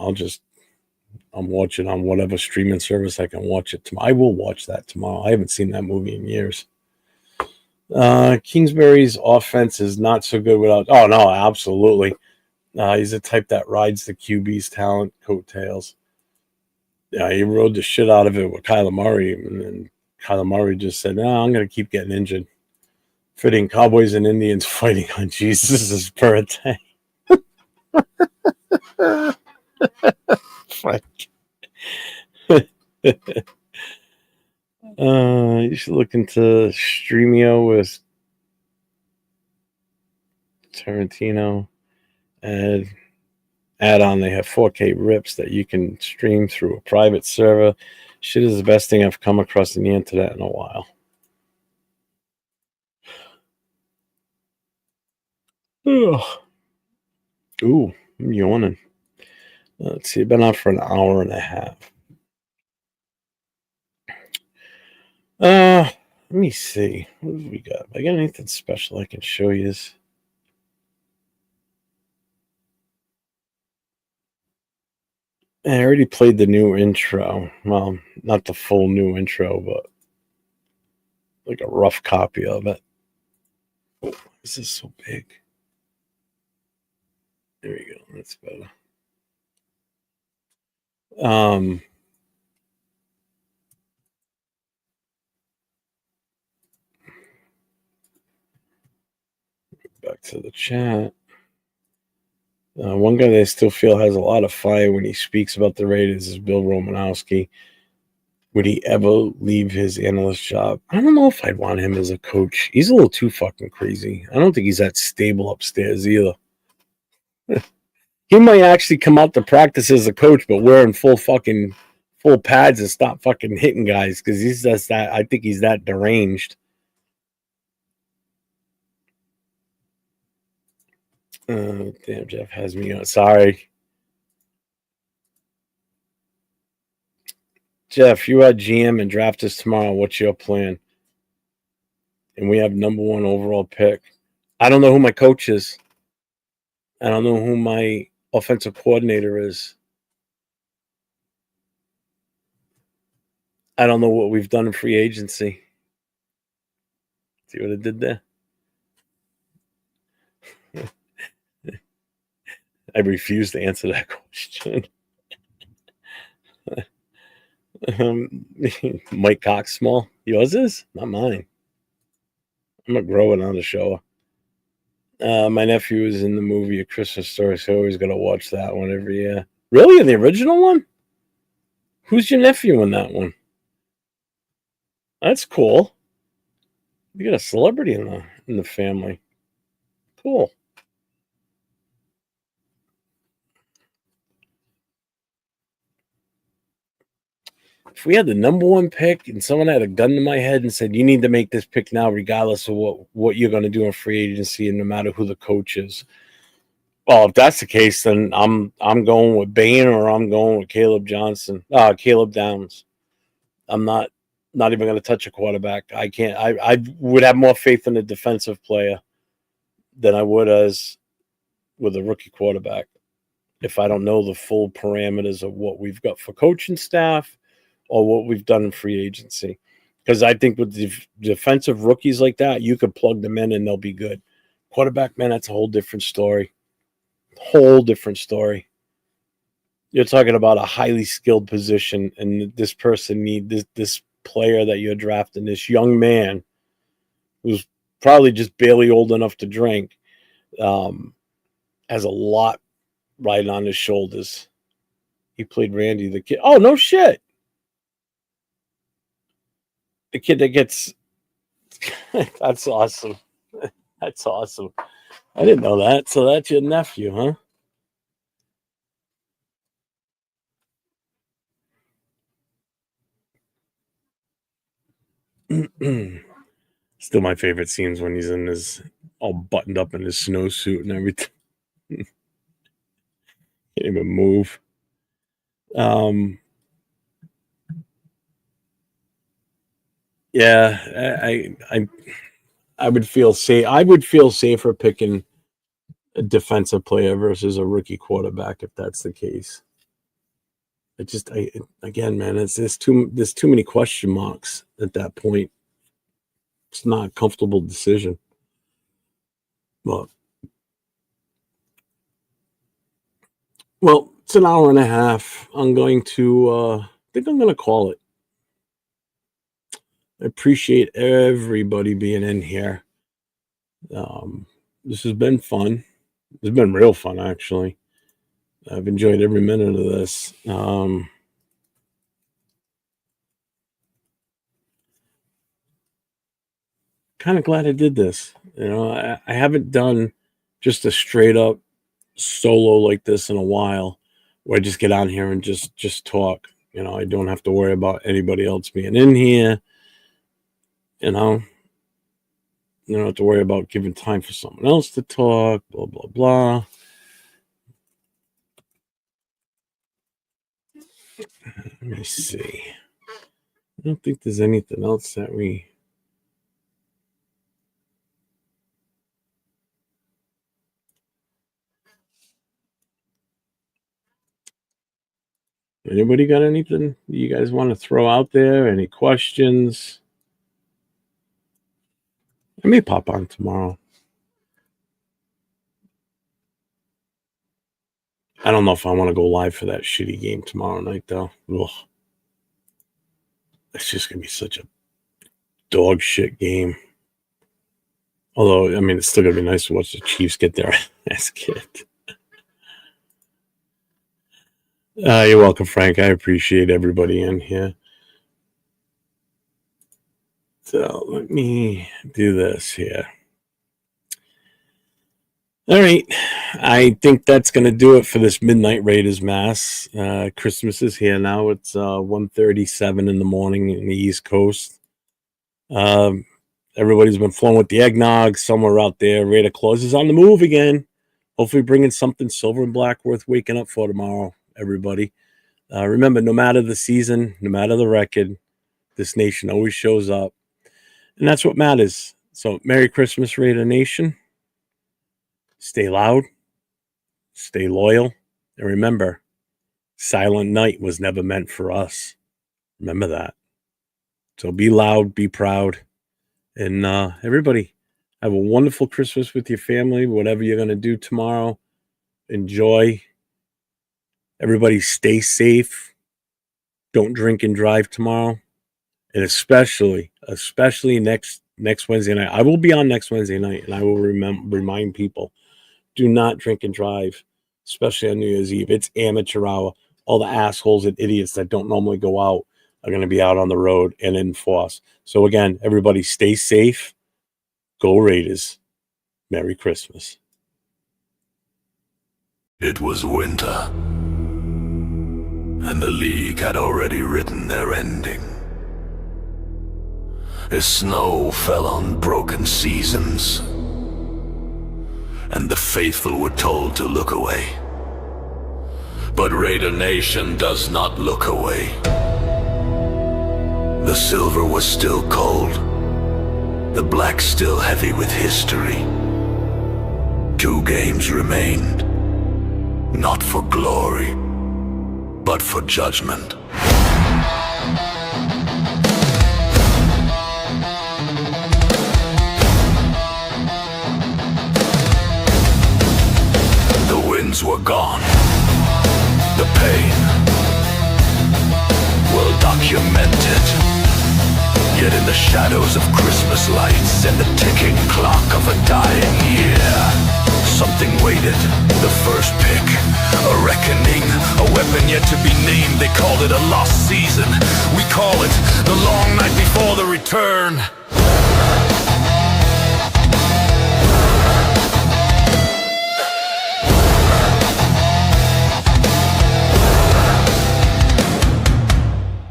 I'm watching on whatever streaming service I can watch it tomorrow. I will watch that tomorrow. I haven't seen that movie in years. Kingsbury's offense is not so good without. Oh no, absolutely. He's the type that rides the QB's talent coattails. Yeah, he rode the shit out of it with Kyler Murray, and Kyler Murray just said, "No, I'm going to keep getting injured." Fitting Cowboys and Indians fighting on Jesus' birthday. Fuck. You should look into Streamio with Tarantino. Add-on, they have 4K rips that you can stream through a private server. Shit is the best thing I've come across on the internet in a while. Ugh. Ooh, I'm yawning. Let's see, I've been on for an hour and a half. Let me see. What have we got? I got anything special I can show you? I already played the new intro. Well, not the full new intro, but like a rough copy of it. Oh, this is so big. There we go. That's better. back to the chat. One guy that I still feel has a lot of fire when he speaks about the Raiders is Bill Romanowski. Would he ever leave his analyst job? I don't know if I'd want him as a coach. He's a little too fucking crazy. I don't think he's that stable upstairs either. He might actually come out to practice as a coach, but wearing full pads and stop fucking hitting guys because he's just that. I think he's that deranged. Damn, Jeff has me on. Sorry. Jeff, you are GM and draft us tomorrow. What's your plan? And we have number 1 overall pick. I don't know who my coach is. I don't know who my offensive coordinator is. I don't know what we've done in free agency. See what I did there? I refuse to answer that question. Mike Cox small. Yours is? Not mine. I'm going to grow it on the show. My nephew is in the movie A Christmas Story, so I always got to watch that one every year. Really? In the original one? Who's your nephew in that one? That's cool. You got a celebrity in the family. Cool. If we had the number 1 pick and someone had a gun to my head and said, you need to make this pick now, regardless of what you're going to do in free agency and no matter who the coach is. Well, if that's the case, then I'm going with Bain or I'm going with Caleb Downs. I'm not even going to touch a quarterback. I can't. I would have more faith in a defensive player than I would as with a rookie quarterback if I don't know the full parameters of what we've got for coaching staff or what we've done in free agency. Because I think with defensive rookies like that, you could plug them in and they'll be good. Quarterback, man, that's a whole different story. Whole different story. You're talking about a highly skilled position, and this person this player that you're drafting, this young man who's probably just barely old enough to drink, has a lot riding on his shoulders. He played Randy the kid. Oh, no shit. The kid that gets that's awesome. That's awesome. I didn't know that. So that's your nephew, huh? Still my favorite scenes when he's in his all buttoned up in his snowsuit and everything. Can't even move. Yeah, I would feel safe. I would feel safer picking a defensive player versus a rookie quarterback if that's the case. Again, man, there's too many question marks at that point. It's not a comfortable decision. Well, it's an hour and a half. I'm going to I think I'm going to call it. I appreciate everybody being in here. This has been fun. It's been real fun, actually. I've enjoyed every minute of this. Kind of glad I did this. I haven't done just a straight up solo like this in a while, where I just get on here and just talk. I don't have to worry about anybody else being in here. I don't have to worry about giving time for someone else to talk. Blah blah blah. Let me see. I don't think there's anything else that we. Anybody got anything you guys want to throw out there? Any questions? I may pop on tomorrow. I don't know if I want to go live for that shitty game tomorrow night, though. Ugh. It's just going to be such a dog shit game. Although, I mean, it's still going to be nice to watch the Chiefs get their ass kicked. You're welcome, Frank. I appreciate everybody in here. So let me do this here. All right. I think that's going to do it for this Midnight Raiders Mass. Christmas is here now. It's 1:37 in the morning in the East Coast. Everybody's been flowing with the eggnog somewhere out there. Raider Claus is on the move again. Hopefully bringing something silver and black worth waking up for tomorrow, everybody. Remember, no matter the season, no matter the record, this nation always shows up. And that's what matters. So, Merry Christmas, Raider Nation. Stay loud. Stay loyal. And remember, Silent Night was never meant for us. Remember that. So be loud, be proud. And everybody, have a wonderful Christmas with your family. Whatever you're going to do tomorrow, enjoy. Everybody stay safe. Don't drink and drive tomorrow. And especially next Wednesday night. I will be on next Wednesday night, and I will remind people, do not drink and drive, especially on New Year's Eve. It's amateur hour. All the assholes and idiots that don't normally go out are going to be out on the road and in force. So again, everybody stay safe. Go Raiders. Merry Christmas. It was winter, and the League had already written their ending. As snow fell on broken seasons, and the faithful were told to look away. But Raider Nation does not look away. The silver was still cold, the black still heavy with history. 2 games remained, not for glory, but for judgment. The winds were gone, the pain well documented. Yet in the shadows of Christmas lights and the ticking clock of a dying year, something waited, the first pick, a reckoning, a weapon yet to be named. They called it a lost season. We call it the long night before the return.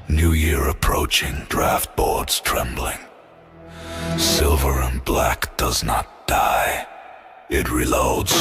New year approaching, draft boards trembling. Silver and black does not die, it reloads.